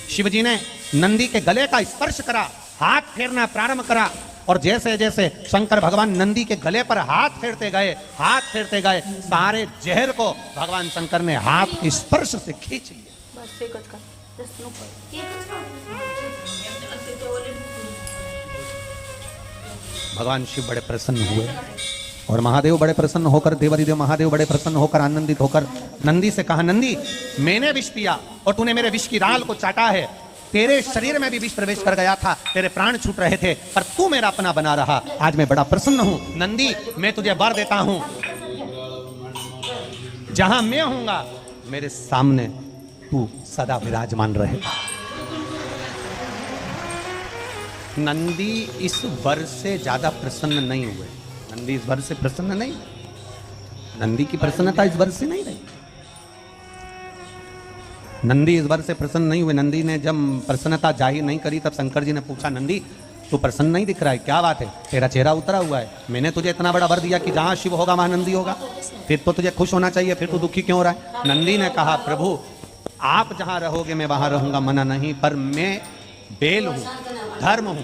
शिवजी ने नंदी के गले का स्पर्श करा, हाथ फेरना प्रारंभ करा, और जैसे जैसे शंकर भगवान नंदी के गले पर हाथ फेरते गए, हाथ फेरते गए, सारे जहर को भगवान शंकर ने हाथ के स्पर्श से खींच लिया। भगवान शिव बड़े प्रसन्न हुए और महादेव बड़े प्रसन्न होकर, देवाधिदेव महादेव बड़े प्रसन्न होकर, आनंदित होकर नंदी से कहा, नंदी, मैंने विष पिया और तूने मेरे विष की राल को चाटा है, तेरे शरीर में भी विष प्रवेश कर गया था, तेरे प्राण छूट रहे थे, पर तू मेरा अपना बना रहा। आज मैं बड़ा प्रसन्न हूं। नंदी, मैं तुझे वर देता हूं, जहां मैं होऊंगा मेरे सामने तू सदा विराजमान रहेगा। नंदी इस वर से ज्यादा प्रसन्न नहीं हुए। नंदी इस वर से प्रसन्न नहीं, नंदी की प्रसन्नता इस वर से नहीं रही। नंदी इस वर से प्रसन्न नहीं हुए। नंदी ने जब प्रसन्नता जाहिर नहीं करी, तब शंकर जी ने पूछा, नंदी, तू प्रसन्न नहीं दिख रहा है, क्या बात है, तेरा चेहरा उतरा हुआ है। मैंने तुझे इतना बड़ा वर दिया कि जहां शिव होगा वहां नंदी होगा, फिर तो तुझे खुश होना चाहिए, फिर तू दुखी क्यों हो रहा है। नंदी ने कहा प्रभु आप जहां रहोगे मैं वहां रहूंगा, मना नहीं, पर मैं बेल हूं, धर्म हूं,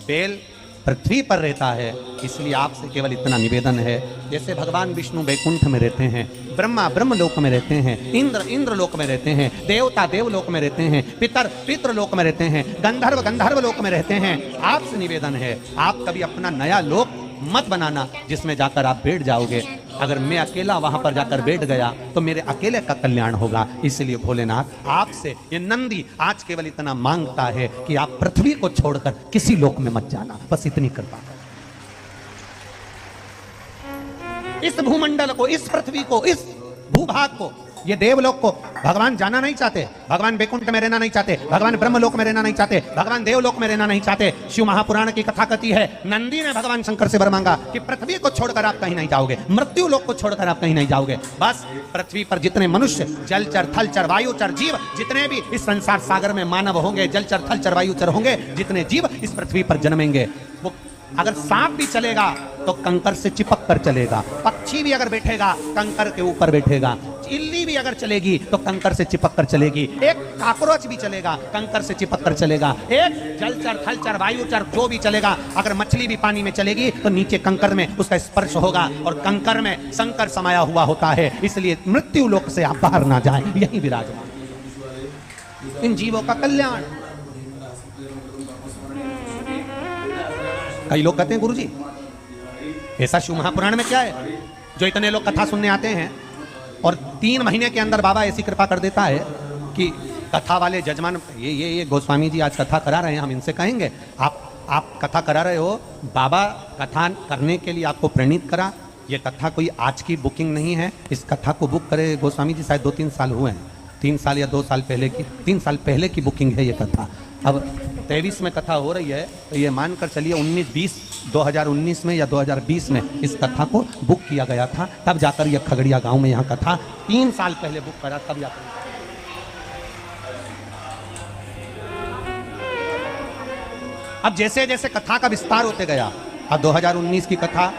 बेल पृथ्वी पर रहता है, इसलिए आपसे केवल इतना निवेदन है। जैसे भगवान विष्णु वैकुंठ में रहते हैं, ब्रह्मा ब्रह्म लोक में रहते हैं, इंद्र इंद्र लोक में रहते हैं, देवता देवलोक में रहते हैं, पितर पितृ लोक में रहते हैं, गंधर्व गंधर्व लोक में रहते हैं, आपसे निवेदन है आप कभी अपना नया लोक मत बनाना जिसमें जाकर आप बैठ जाओगे। अगर मैं अकेला वहां पर जाकर बैठ गया तो मेरे अकेले का कल्याण होगा। इसलिए भोलेनाथ आपसे ये नंदी आज केवल इतना मांगता है कि आप पृथ्वी को छोड़कर किसी लोक में मत जाना, बस इतनी कृपा। इस भूमंडल को, इस पृथ्वी को, इस भूभाग को, ये देवलोक को भगवान जाना नहीं चाहते, भगवान वैकुंठ में रहना नहीं चाहते, भगवान ब्रह्मलोक में रहना नहीं चाहते, भगवान देवलोक में रहना नहीं चाहते। शिव महापुराण की कथा कहती है नंदी ने भगवान शंकर से वर मांगा कि पृथ्वी को छोड़कर आप कहीं नहीं जाओगे, मृत्यु लोक को छोड़कर आप कहीं नहीं जाओगे। बस पृथ्वी पर जितने मनुष्य, जलचर थलचर वायुचर जीव, जितने भी इस संसार सागर में मानव होंगे, जलचर थलचर वायुचर होंगे, जितने जीव इस पृथ्वी पर जन्मेंगे, वो अगर सांप भी चलेगा तो कंकर से चिपक कर चलेगा, पक्षी भी अगर बैठेगा कंकर के ऊपर बैठेगा, इल्ली भी अगर चलेगी तो कंकर से चिपक कर चलेगी, एक काकरोच भी चलेगा कंकर से चिपक कर चलेगा, एक जलचर थलचर वायुचर जो भी चलेगा, अगर मछली भी पानी में चलेगी तो नीचे कंकर में उसका स्पर्श होगा, और कंकर में शंकर समाया हुआ होता है। इसलिए मृत्यु लोक से आप बाहर ना जाएं, यही विराजमान इन जीवों का कल्याण। कई लोग कहते हैं गुरुजी ऐसा शिव महापुराण में क्या है जो इतने लोग कथा सुनने आते हैं और 3 महीने के अंदर बाबा ऐसी कृपा कर देता है कि कथा वाले जजमान, ये गोस्वामी जी आज कथा करा रहे हैं, हम इनसे कहेंगे आप कथा करा रहे हो, बाबा कथा करने के लिए आपको प्रेरित करा, ये कथा कोई आज की बुकिंग नहीं है, इस कथा को बुक करे गोस्वामी जी शायद 2-3 साल हुए हैं, 3 साल या 2 साल पहले की, 3 साल पहले की बुकिंग है ये कथा। अब 23 में कथा हो रही है तो ये मानकर चलिए 2019 में या 2020 में इस कथा को बुक किया गया था, तब जाकर ये खगड़िया गांव में यहाँ कथा 3 साल पहले बुक करा, तब जाकर। अब जैसे जैसे कथा का विस्तार होते गया, अब 2019 की कथा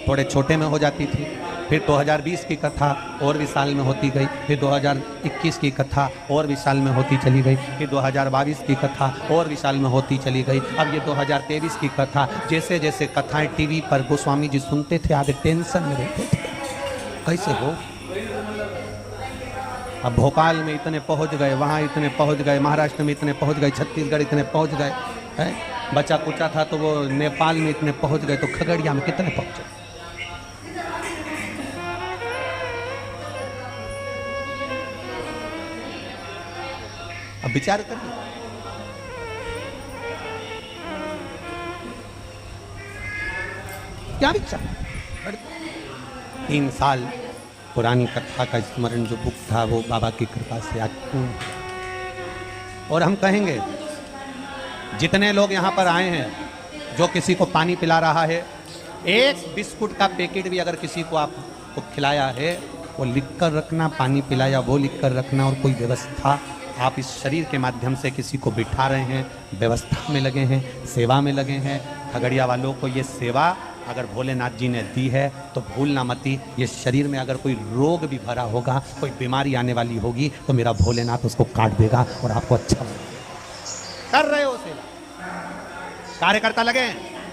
थोड़े छोटे में हो जाती थी, फिर 2020 की कथा और विशाल में होती गई, फिर 2021 की कथा और विशाल में होती चली गई, फिर 2022 की कथा और विशाल में होती चली गई, अब ये 2023 की कथा। जैसे जैसे कथाएं टीवी पर गोस्वामी जी सुनते थे आगे टेंशन में रहते थे कैसे हो। अब भोपाल में इतने पहुंच गए, वहाँ इतने पहुंच गए, महाराष्ट्र में इतने पहुंच गए, छत्तीसगढ़ इतने पहुंच गए, बचा कुचा था तो वो नेपाल में इतने पहुंच गए, तो खगड़िया में कितने पहुंचे। अब विचार करिए, क्या विचार। 3 साल पुरानी कथा का स्मरण जो बुक था वो बाबा की कृपा से आज पूर्ण। और हम कहेंगे जितने लोग यहाँ पर आए हैं, जो किसी को पानी पिला रहा है, एक बिस्कुट का पैकेट भी अगर किसी को आपको खिलाया है वो लिख कर रखना, पानी पिलाया वो लिख कर रखना, और कोई व्यवस्था आप इस शरीर के माध्यम से किसी को बिठा रहे हैं, व्यवस्था में लगे हैं, सेवा में लगे हैं। खगड़िया वालों को ये सेवा अगर भोलेनाथ जी ने दी है तो भूलना मती। ये शरीर में अगर कोई रोग भी भरा होगा, कोई बीमारी आने वाली होगी तो मेरा भोलेनाथ उसको काट देगा और आपको अच्छा कर रहे हो सेवा। कार्यकर्ता लगे,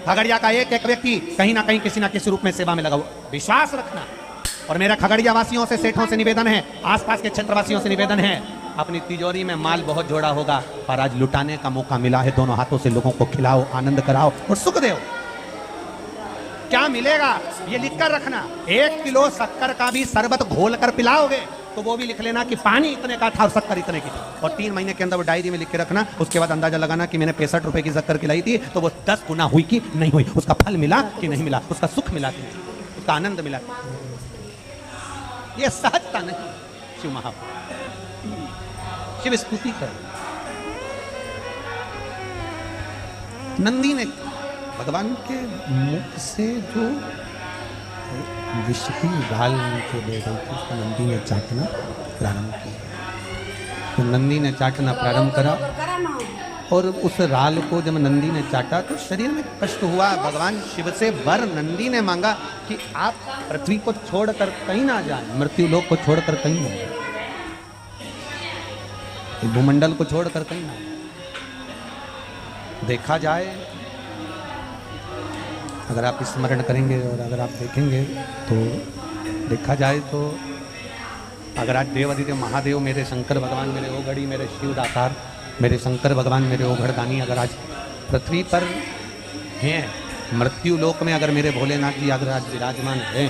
खगड़िया का एक एक व्यक्ति कहीं ना कहीं किसी ना किसी रूप में सेवा में लगा हुआ, विश्वास रखना। और मेरा खगड़िया वासियों से, सेठों से निवेदन है, आसपास के क्षेत्रवासियों से निवेदन है, अपनी तिजोरी में माल बहुत जोड़ा होगा पर आज लुटाने का मौका मिला है, दोनों हाथों से लोगों को खिलाओ, आनंद कराओ और सुख दो। क्या मिलेगा ये लिख कर रखना। 1 किलो शक्कर का भी शरबत घोल कर पिलाओगे तो वो भी लिख लेना कि पानी इतने का था और शक्कर इतने की, और 3 महीने के अंदर वो डायरी में लिख के रखना। उसके बाद अंदाजा लगाना कि मैंने 65 रुपए की शक्कर खिलाई थी तो वो 10 गुना हुई कि नहीं हुई, उसका फल मिला कि नहीं मिला, उसका सुख मिला कि नहीं, उसका आनंद मिला। ये सहजता नहीं। शिव महापुरुष शिव स्तुति कर। नंदी ने भगवान के मुख से जो विष की गाल नीचे ले गई थी उसको नंदी ने चाटना प्रारंभ किया। तो नंदी ने चाटना प्रारंभ करा और उस राल को जब नंदी ने चाटा तो शरीर में कष्ट हुआ। भगवान शिव से वर नंदी ने मांगा कि आप पृथ्वी को छोड़कर कहीं ना जाए, मृत्यु लोक को छोड़कर कहीं ना जाए, भूमंडल को छोड़कर कहीं ना जाए। देखा जाए, अगर आप स्मरण करेंगे और अगर आप देखेंगे तो देखा जाए तो अगर आज देवादिदेव महादेव, मेरे शंकर भगवान, मेरे ओघड़ी, मेरे शिव दातार, मेरे शंकर भगवान, मेरे ओघड़दानी अगर आज पृथ्वी पर हैं, मृत्यु लोक में अगर मेरे भोलेनाथ जी अगर आज विराजमान हैं,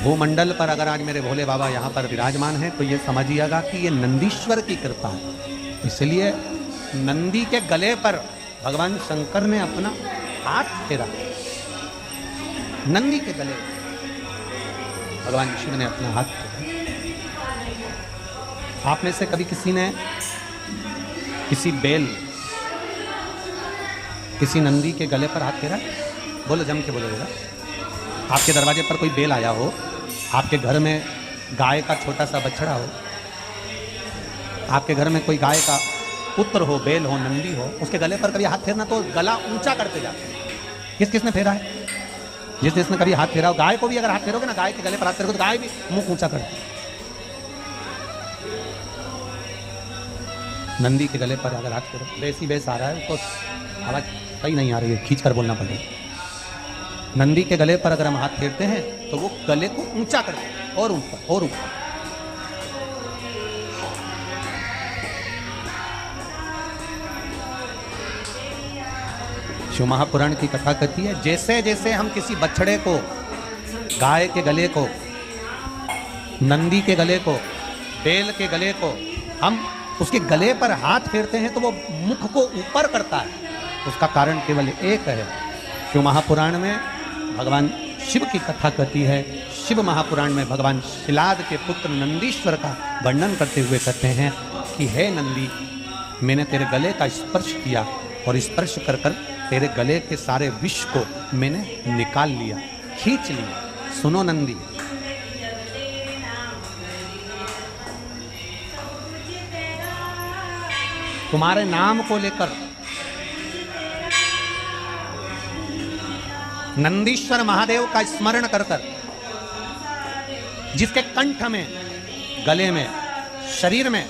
भूमंडल पर अगर आज मेरे भोले बाबा यहाँ पर विराजमान हैं, तो ये समझिएगा कि ये नंदीश्वर की कृपा है। इसलिए नंदी के गले पर भगवान शंकर ने अपना हाथ फेरा, नंदी के गले भगवान शिव ने अपना हाथ फेरा। आप में से कभी किसी ने किसी बेल, किसी नंदी के गले पर हाथ फेरा? बोलो, जम के बोलो जरा। आपके दरवाजे पर कोई बेल आया हो, आपके घर में गाय का छोटा सा बछड़ा हो, आपके घर में कोई गाय का पुत्र हो, बेल हो, नंदी हो, उसके गले पर कभी हाथ फेरना तो गला ऊंचा करते जाते हैं। किस किसने फेरा है? जिस जिसने कभी हाथ फेरा हो, गाय को भी अगर हाथ फेरोगे ना, गाय के गले पर हाथ फेरोगे तो गाय भी मुंह ऊंचा करती है। नंदी के गले पर अगर हाथ फेरो, बेसी बेस आ रहा है तो आवाज सही नहीं आ रही है, खींच कर बोलना पड़ेगा। नंदी के गले पर अगर हम हाथ फेरते हैं तो वो गले को ऊंचा करते हैं और ऊपर और ऊपर। शिव महापुराण की कथा कहती है, जैसे जैसे हम किसी बछड़े को, गाय के गले को, नंदी के गले को, बेल के गले को हम उसके गले पर हाथ फेरते हैं तो वो मुख को ऊपर करता है। उसका कारण केवल एक है। शिव महापुराण में भगवान शिव की कथा कहती है। शिव महापुराण में भगवान शिलाद के पुत्र नंदीश्वर का वर्णन करते हुए कहते हैं कि हे नंदी, मैंने तेरे गले का स्पर्श किया और स्पर्श कर कर तेरे गले के सारे विष को मैंने निकाल लिया, खींच लिया। सुनो नंदी, तुम्हारे नाम को लेकर नंदीश्वर महादेव का स्मरण कर कर जिसके कंठ में, गले में, शरीर में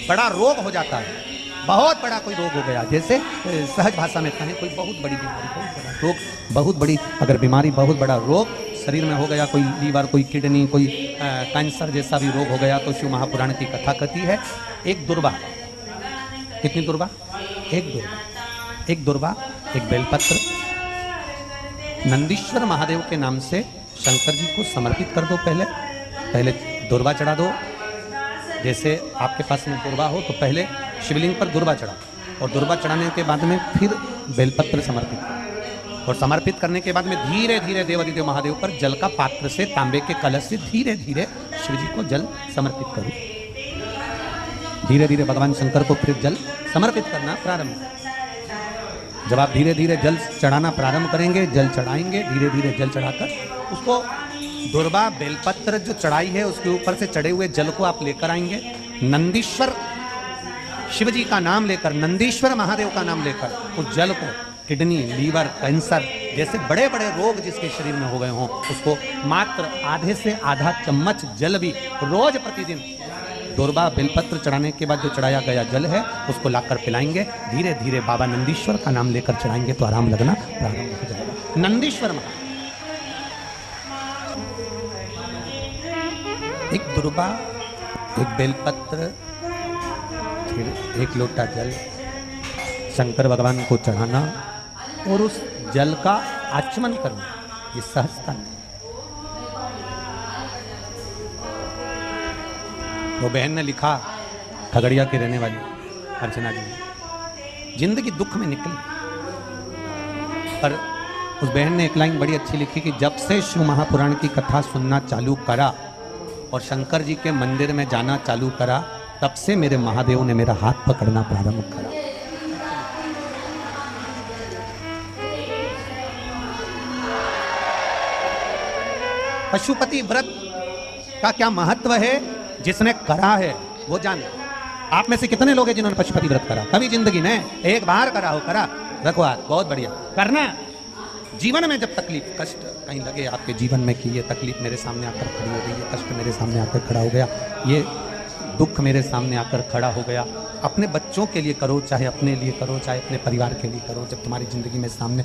बड़ा रोग हो जाता है, बहुत बड़ा कोई रोग हो गया, जैसे सहज भाषा में कहें कोई बहुत बड़ी बीमारी, बहुत बड़ा रोग, बहुत बड़ी अगर बीमारी, बहुत बड़ा रोग शरीर में हो गया, कोई लीवर, कोई किडनी, कोई कैंसर जैसा भी रोग हो गया, तो शिव महापुराण की कथा कहती है एक दुर्वा, कितनी दुर्वा? एक दुर्वा, एक दुर्वा, एक बेलपत्र नंदीश्वर महादेव के नाम से शंकर जी को समर्पित कर दो। पहले दुर्वा चढ़ा दो। जैसे आपके पास में दुर्वा हो तो पहले शिवलिंग पर दुर्वा चढ़ाओ और दुर्वा चढ़ाने के बाद में फिर बेलपत्र समर्पित करो और समर्पित करने के बाद में धीरे धीरे देवादिदेव महादेव पर जल का पात्र से, तांबे के कलश से धीरे धीरे शिव जी को जल समर्पित करो। धीरे धीरे भगवान शंकर को फिर जल समर्पित करना प्रारंभ। जब आप धीरे धीरे जल चढ़ाना प्रारंभ करेंगे, जल चढ़ाएंगे, धीरे धीरे जल चढ़ाकर उसको दुर्वा बेलपत्र जो चढ़ाई है उसके ऊपर से चढ़े हुए जल को आप लेकर आएंगे। नंदीश्वर शिव जी का नाम लेकर, नंदीश्वर महादेव का नाम लेकर उस जल को किडनी, लीवर, कैंसर जैसे बड़े बड़े रोग जिसके शरीर में हो गए हों, उसको मात्र आधे से आधा चम्मच जल भी रोज प्रतिदिन दुर्वा बेलपत्र चढ़ाने के बाद जो चढ़ाया गया जल है उसको लाकर पिलाएंगे। धीरे धीरे बाबा नंदीश्वर का नाम लेकर चढ़ाएंगे तो आराम लगना प्रारंभ हो जाएगा। नंदीश्वर महादेव, एक दुर्वा, एक बेलपत्र, फिर एक लोटा जल शंकर भगवान को चढ़ाना और उस जल का आचमन करना, ये सहजता नहीं। वो बहन ने लिखा, खगड़िया की रहने वाली अर्चना जी, जिंदगी दुख में निकली, पर उस बहन ने एक लाइन बड़ी अच्छी लिखी कि जब से शिव महापुराण की कथा सुनना चालू करा और शंकर जी के मंदिर में जाना चालू करा, तब से मेरे महादेव ने मेरा हाथ पकड़ना प्रारंभ करा। पशुपति व्रत का क्या महत्व है, जिसने करा है वो जाने। आप में से कितने लोग हैं जिन्होंने पशुपति व्रत करा? कभी जिंदगी में एक बार करा हो? करा, रखो हाथ, बहुत बढ़िया करना। जीवन में जब तकलीफ कष्ट कहीं लगे आपके जीवन में कि ये तकलीफ मेरे सामने आकर खड़ी हो गई, ये कष्ट मेरे सामने आकर खड़ा हो गया, ये दुख मेरे सामने आकर खड़ा हो गया, अपने बच्चों के लिए करो, चाहे अपने लिए करो, चाहे अपने परिवार के लिए करो। जब तुम्हारी जिंदगी में सामने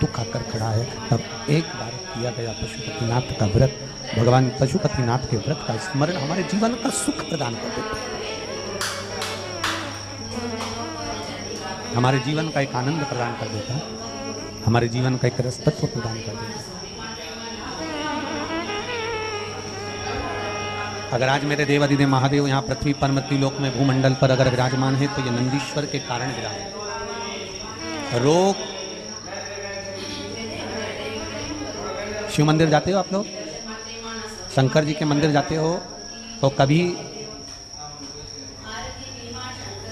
दुख आकर खड़ा है, तब एक बार किया गया पशुपतिनाथ का व्रत, भगवान पशुपतिनाथ के व्रत का स्मरण हमारे जीवन का सुख प्रदान कर देता है, हमारे जीवन का एक आनंद प्रदान कर देता है, हमारे जीवन का एक रसतत्व प्रदान कर देता है। अगर आज मेरे देवादिदेव महादेव यहाँ पृथ्वी पर मृत्युलोक में भूमंडल पर अगर विराजमान है तो ये नंदीश्वर के कारण विराजमान। रोग, शिव मंदिर जाते हो आप लोग, शंकर जी के मंदिर जाते हो, तो कभी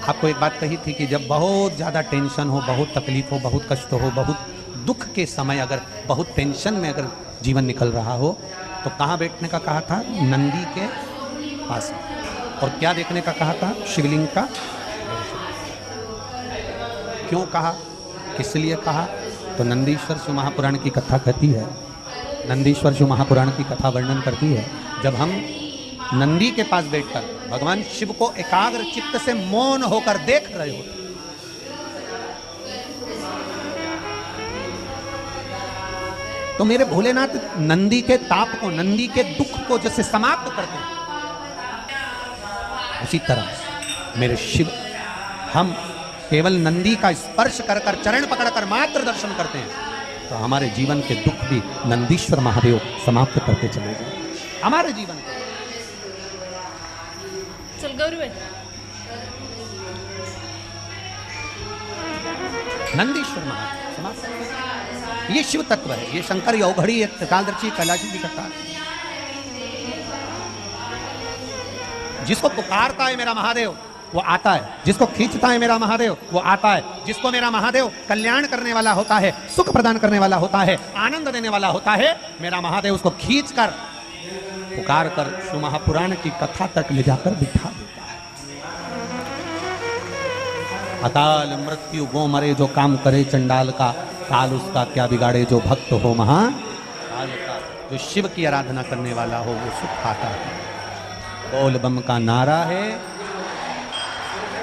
आपको एक बात कही थी कि जब बहुत ज्यादा टेंशन हो, बहुत तकलीफ हो, बहुत कष्ट हो, बहुत दुख के समय अगर बहुत टेंशन में अगर जीवन निकल रहा हो तो कहाँ बैठने का कहा था? नंदी के पास। और क्या देखने का कहा था? शिवलिंग का। क्यों कहा, किस लिए कहा? तो नंदीश्वर शिव महापुराण की कथा कहती है, नंदीश्वर शिव महापुराण की कथा वर्णन करती है, जब हम नंदी के पास बैठकर भगवान शिव को एकाग्र चित्त से मौन होकर देख रहे होते, तो मेरे भोलेनाथ नंदी के ताप को, नंदी के दुख को जैसे समाप्त करते हैं, उसी तरह मेरे शिव, हम केवल नंदी का स्पर्श कर कर, चरण पकड़कर मात्र दर्शन करते हैं, तो हमारे जीवन के दुख भी नंदीश्वर महादेव समाप्त करके चले गए हमारे जीवन को। चल गौरी भाई, नंदीश्वर महादेव समाप्त। ये शिव तत्व है, ये शंकर यौघड़ी, एक त्रिकालदर्शी कैलाशी जी का। जिसको पुकारता है मेरा महादेव वो आता है, जिसको खींचता है मेरा महादेव वो आता है, जिसको मेरा महादेव कल्याण करने वाला होता है, सुख प्रदान करने वाला होता है, आनंद देने वाला होता है, मेरा महादेव उसको खींचकर पुकार कर शिव महापुराण की कथा तक ले जाकर बिठा देता है। अकाल मृत्यु गो मरे जो काम करे चंडाल का, काल उसका क्या बिगाड़े जो भक्त हो महाकाल का। जो शिव की आराधना करने वाला हो वो सुख पाता है। बोल बम का नारा है,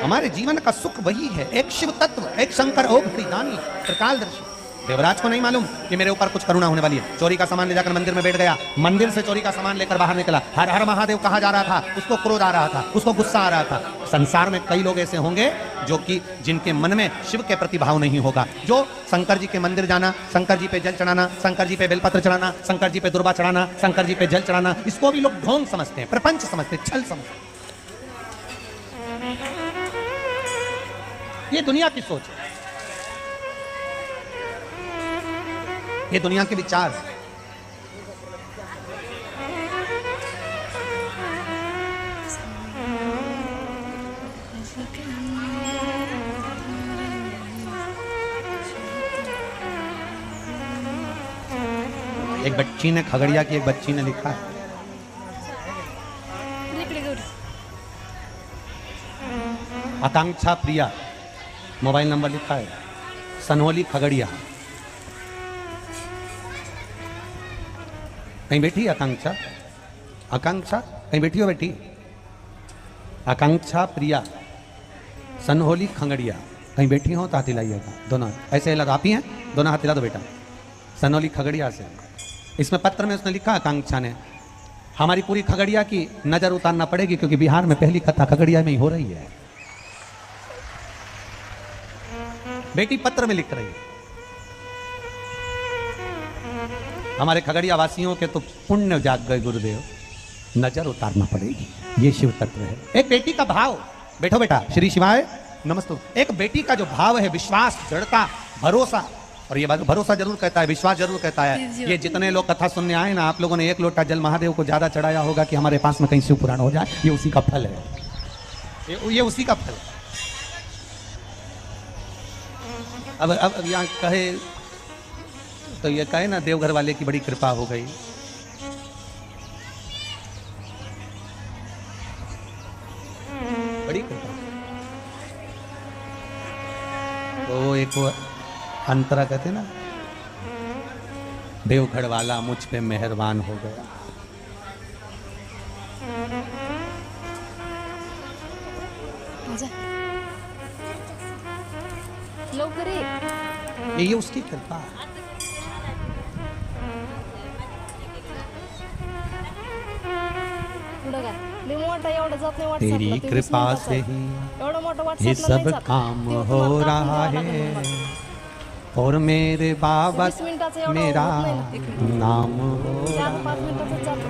हमारे जीवन का सुख वही है, एक शिव तत्व, एक शंकर औघड़ी दानी त्रिकालदर्शी। देवराज को नहीं मालूम कि मेरे ऊपर कुछ करुणा होने वाली है, चोरी का सामान ले जाकर मंदिर में बैठ गया, मंदिर से चोरी का सामान लेकर बाहर निकला, हर हर महादेव कहा जा रहा था, उसको क्रोध आ रहा था, उसको गुस्सा आ रहा था। संसार में कई लोग ऐसे होंगे जो कि जिनके मन में शिव के प्रति भाव नहीं होगा, जो शंकर जी के मंदिर जाना, शंकर जी पे जल चढ़ाना, शंकर जी पे बेलपत्र चढ़ाना, शंकर जी पे दुर्बा चढ़ाना, शंकर जी पे जल चढ़ाना, इसको भी लोग ढोंग समझते हैं, प्रपंच समझते हैं, छल समझते हैं। ये दुनिया की सोच है, ये दुनिया के विचार है। एक बच्ची ने, खगड़िया की एक बच्ची ने लिखा है, आकांक्षा प्रिया, मोबाइल नंबर लिखा है, सनोली खगड़िया। कहीं बैठी आकांक्षा? आकांक्षा कहीं बैठी हो बेटी? आकांक्षा प्रिया, सनहोली खगड़िया, कहीं बैठी हो तो हाथ हिलाइएगा, दोनों ऐसे हिला दो, आप ही हैं, दोनों हाथ हिला दो बेटा। सनहोली खगड़िया से, इसमें पत्र में उसने लिखा आकांक्षा ने, हमारी पूरी खगड़िया की नजर उतारना पड़ेगी क्योंकि बिहार में पहली कथा खगड़िया में ही हो रही है। बेटी पत्र में लिख रही है, हमारे खगड़िया वासियों के तो पुण्य जाग गए गुरुदेव, नजर उतारना पड़ेगी। ये शिव तत्व है, एक बेटी का भाव। बैठो बेटा, श्री शिवाय नमस्तु। एक बेटी का जो भाव है, विश्वास, दृढ़ता, भरोसा, और ये बात भरोसा जरूर कहता है, विश्वास जरूर कहता है। ये जितने लोग कथा सुनने आए ना, आप लोगों ने एक लोटा जल महादेव को ज्यादा चढ़ाया होगा कि हमारे पास में कहीं शिव पुराण हो जाए, ये उसी का फल है, ये उसी का फल है। अब यहाँ कहे तो ये कहे ना, देवघर वाले की बड़ी कृपा हो गई। बड़ी कृपा। को अंतरा कहते ना, देवगढ़ वाला मुझ पे मेहरबान हो गया। आजा लवकर ये. ये उसकी कृपा है। पुढं काय लय मोठा एवढा जात नाही WhatsApp ला, तेरी ते 20 कृपा मिनिटाचं से आहे. ही एवढं मोठं WhatsApp ये ला सब नाही जात. काम ते हो तुम्हाला रहा टाकून द्यावं है, लागेल मला. और मेरे बाबा 20 मिनिटाचं एवढं मेरा होत नाही ना. एक मिनिट. नाम हो 4-5 मिनिटातच जातो.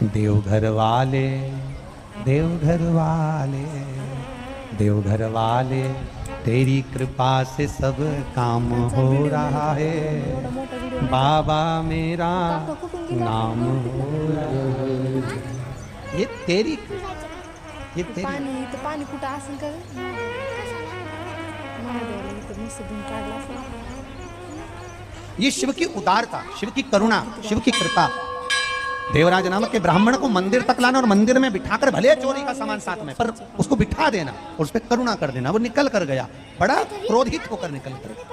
देवघर वाले, देवघर वाले, देवघर वाले, तेरी कृपा से सब काम हो रहा है, एवढा मोठा व्हिडिओ बाबा मेरा काका कुठून गेला? नाम हो रहा है। ये तेरी, ये तेरी पाणी इथं पाणी कुठं असेल का ग? महादेवाला इथं नुसतं धुवून काढलं असेल. ये शिव की उदारता, शिव की करुणा, शिव की कृपा। देवराज नामक के ब्राह्मण को मंदिर तक लाना और मंदिर में बिठाकर भले चोरी का सामान साथ में, पर उसको बिठा देना और उस पर करुणा कर देना। वो निकल कर गया, बड़ा क्रोधित होकर निकल कर गया,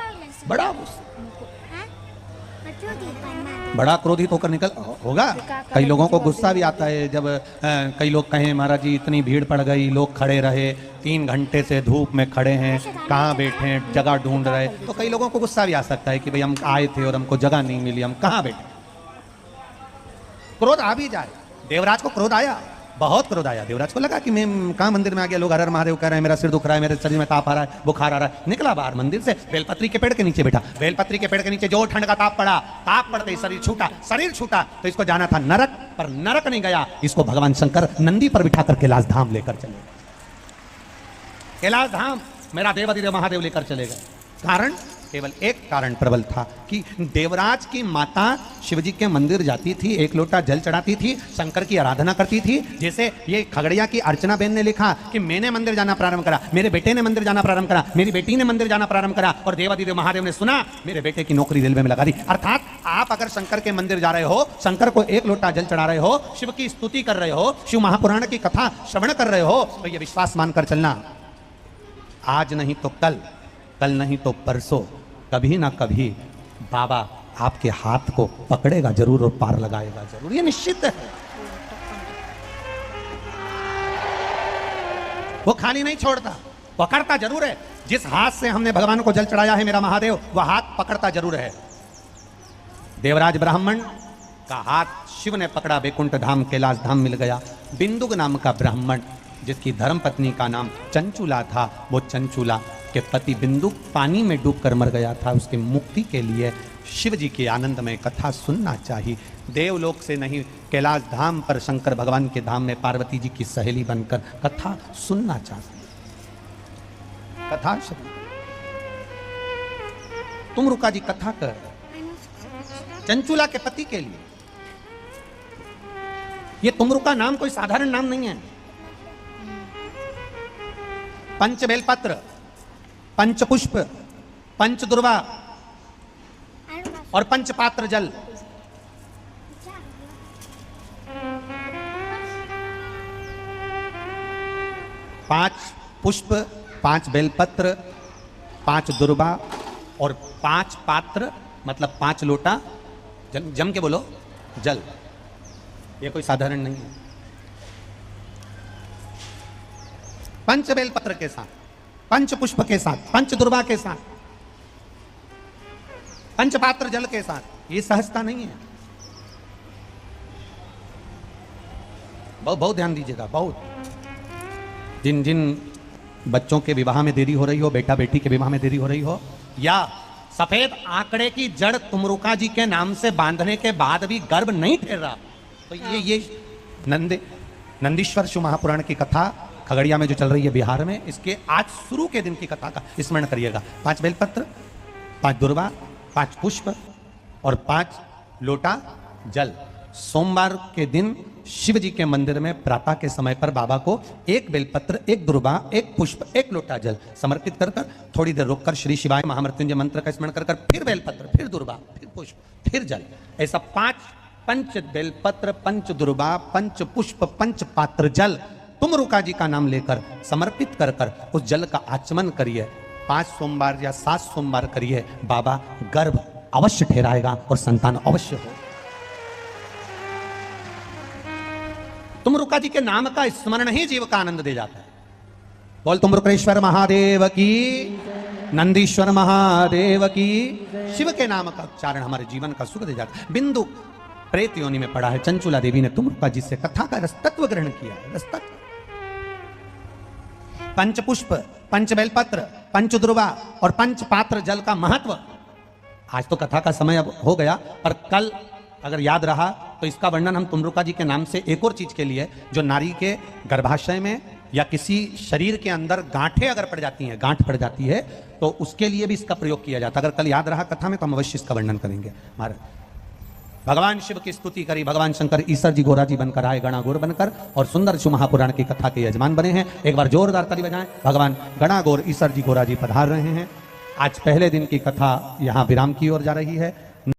बड़ा क्रोधित होकर निकल होगा। कई लोगों को गुस्सा भी आता है जब कई लोग कहें महाराज जी इतनी भीड़ पड़ गई, लोग खड़े रहे 3 घंटे से धूप में खड़े हैं, कहाँ बैठे हैं, जगह ढूंढ रहे, तो कई लोगों को गुस्सा भी आ सकता है कि भाई हम आए थे और हमको जगह नहीं मिली, हम कहाँ बैठे। क्रोध आ भी जाए, देवराज को क्रोध आया, बहुत क्रोध आया। देवराज को लगा कि मैं कहाँ मंदिर में आ गया, लोग हर हर महादेव कह रहे हैं, मेरा सिर दुख रहा है, मेरे शरीर में ताप आ रहा है, बुखार आ रहा है। निकला बाहर मंदिर से, बेलपत्री के पेड़ के नीचे बैठा। बेलपत्री के पेड़ के नीचे जो ठंड का ताप पड़ा, ताप पड़ते ही शरीर छूटा तो इसको जाना था नरक, पर नरक नहीं गया। इसको भगवान शंकर नंदी पर बिठाकर कैलाश धाम लेकर चले। कैलाश धाम मेरा देवाधिदेव महादेव लेकर चले गए। कारण केवल एक कारण प्रबल था कि देवराज की माता शिवजी के मंदिर जाती थी, 1 लोटा जल चढ़ाती थी, शंकर की आराधना करती थी। जैसे ये खगड़िया की अर्चना बेन ने लिखा कि मैंने मंदिर जाना प्रारंभ करा, मेरे बेटे ने मंदिर जाना प्रारंभ करा, मेरी बेटी ने मंदिर जाना प्रारंभ करा, और देवाधिदेव महादेव ने सुना मेरे बेटे की नौकरी रेलवे में लगा दी। अर्थात आप अगर शंकर के मंदिर जा रहे हो, शंकर को 1 लोटा जल चढ़ा रहे हो, शिव की स्तुति कर रहे हो, शिव महापुराण की कथा श्रवण कर रहे हो, तो ये विश्वास मानकर चलना, आज नहीं तो कल, कल नहीं तो परसों, कभी ना कभी बाबा आपके हाथ को पकड़ेगा जरूर और पार लगाएगा जरूर, ये निश्चित है। वो खाली नहीं छोड़ता, पकड़ता जरूर है। जिस हाथ से हमने भगवान को जल चढ़ाया है मेरा महादेव, वह हाथ पकड़ता जरूर है। देवराज ब्राह्मण का हाथ शिव ने पकड़ा, बैकुंठ धाम कैलाश धाम मिल गया। बिंदुक नाम का ब्राह्मण जिसकी धर्मपत्नी का नाम चंचूला था, वो चंचूला के पति बिंदुक पानी में डूबकर मर गया था। उसकी मुक्ति के लिए शिव जी की आनंदमय कथा सुनना चाहिए। देवलोक से नहीं, कैलाश धाम पर शंकर भगवान के धाम में पार्वती जी की सहेली बनकर कथा सुनना चाहिए। कथा तुम रुका जी कथा कर चंचूला के पति के लिए। ये तुमरुका नाम कोई साधारण नाम नहीं है। पंच बेलपत्र, पंच पुष्प, पंच दुर्वा और पंच पात्र जल, पांच पुष्प, 5 बेलपत्र, 5 दुर्वा और 5 पात्र, मतलब 5 लोटा जम के बोलो जल। ये कोई साधारण नहीं है। पंच बेलपत्र के साथ, पंच पुष्प के साथ, पंच दुर्वा के साथ, पंच पात्र जल के साथ, ये सहजता नहीं है। बहुत बहुत ध्यान दीजिएगा। बहुत जिन जिन बच्चों के विवाह में देरी हो रही हो, बेटा बेटी के विवाह में देरी हो रही हो, या सफेद आंकड़े की जड़ तुमरुका जी के नाम से बांधने के बाद भी गर्भ नहीं ठहर रहा, तो ये नंदीश्वर शिव महापुराण की कथा खगड़िया में जो चल रही है बिहार में, इसके आज शुरू के दिन की कथा का स्मरण करिएगा। 5 बेलपत्र, 5 दुर्वा, 5 पुष्प और 5 लोटा जल। सोमवार के दिन शिव जी के मंदिर में प्रातः के समय पर बाबा को 1 बेलपत्र, 1 दुर्वा, 1 पुष्प, 1 लोटा जल समर्पित कर कर थोड़ी देर रोककर श्री शिवाय महामृत्युंजय मंत्र का स्मरण कर कर फिर बेलपत्र, फिर दुर्वा, फिर पुष्प, फिर जल, ऐसा 5 पंच बेलपत्र, पंच दुर्वा, पंच पुष्प, पंच पात्र जल तुमरुका जी का नाम लेकर समर्पित कर कर उस जल का आचमन करिए। 5 सोमवार या 7 सोमवार करिए, बाबा गर्भ अवश्य ठहराएगा और संतान अवश्य हो। तुमरुका जी के नाम का स्मरण ही जीव का आनंद दे जाता है। बोल तुमरुकेश्वर महादेव की, नंदीश्वर महादेव की। शिव के नाम का उच्चारण हमारे जीवन का सुख दे जाता है। बिंदु प्रेत योनि में पड़ा है, चंचुला देवी ने तुमरुका जी से कथा का रसतत्व ग्रहण किया है। रसतत्व, पंचपुष्प, पंचबेलपत्र, पंचध्रुवा और पंचपात्र जल का महत्व। आज तो कथा का समय अब हो गया, पर कल अगर याद रहा तो इसका वर्णन हम तुमरुका जी के नाम से एक और चीज के लिए, जो नारी के गर्भाशय में या किसी शरीर के अंदर गांठें अगर पड़ जाती हैं, गांठ पड़ जाती है, तो उसके लिए भी इसका प्रयोग किया जाता है। अगर कल याद रहा कथा में तो हम अवश्य इसका वर्णन करेंगे। महाराज भगवान शिव की स्तुति करी, भगवान शंकर ईश्वर जी गोरा जी बनकर आए, गणागोर बनकर, और सुंदर शिव महापुराण की कथा के यजमान बने हैं। एक बार जोरदार ताली बजाएं। भगवान गणागोर ईश्वर जी गोरा जी पधार रहे हैं। आज पहले दिन की कथा यहाँ विराम की ओर जा रही है।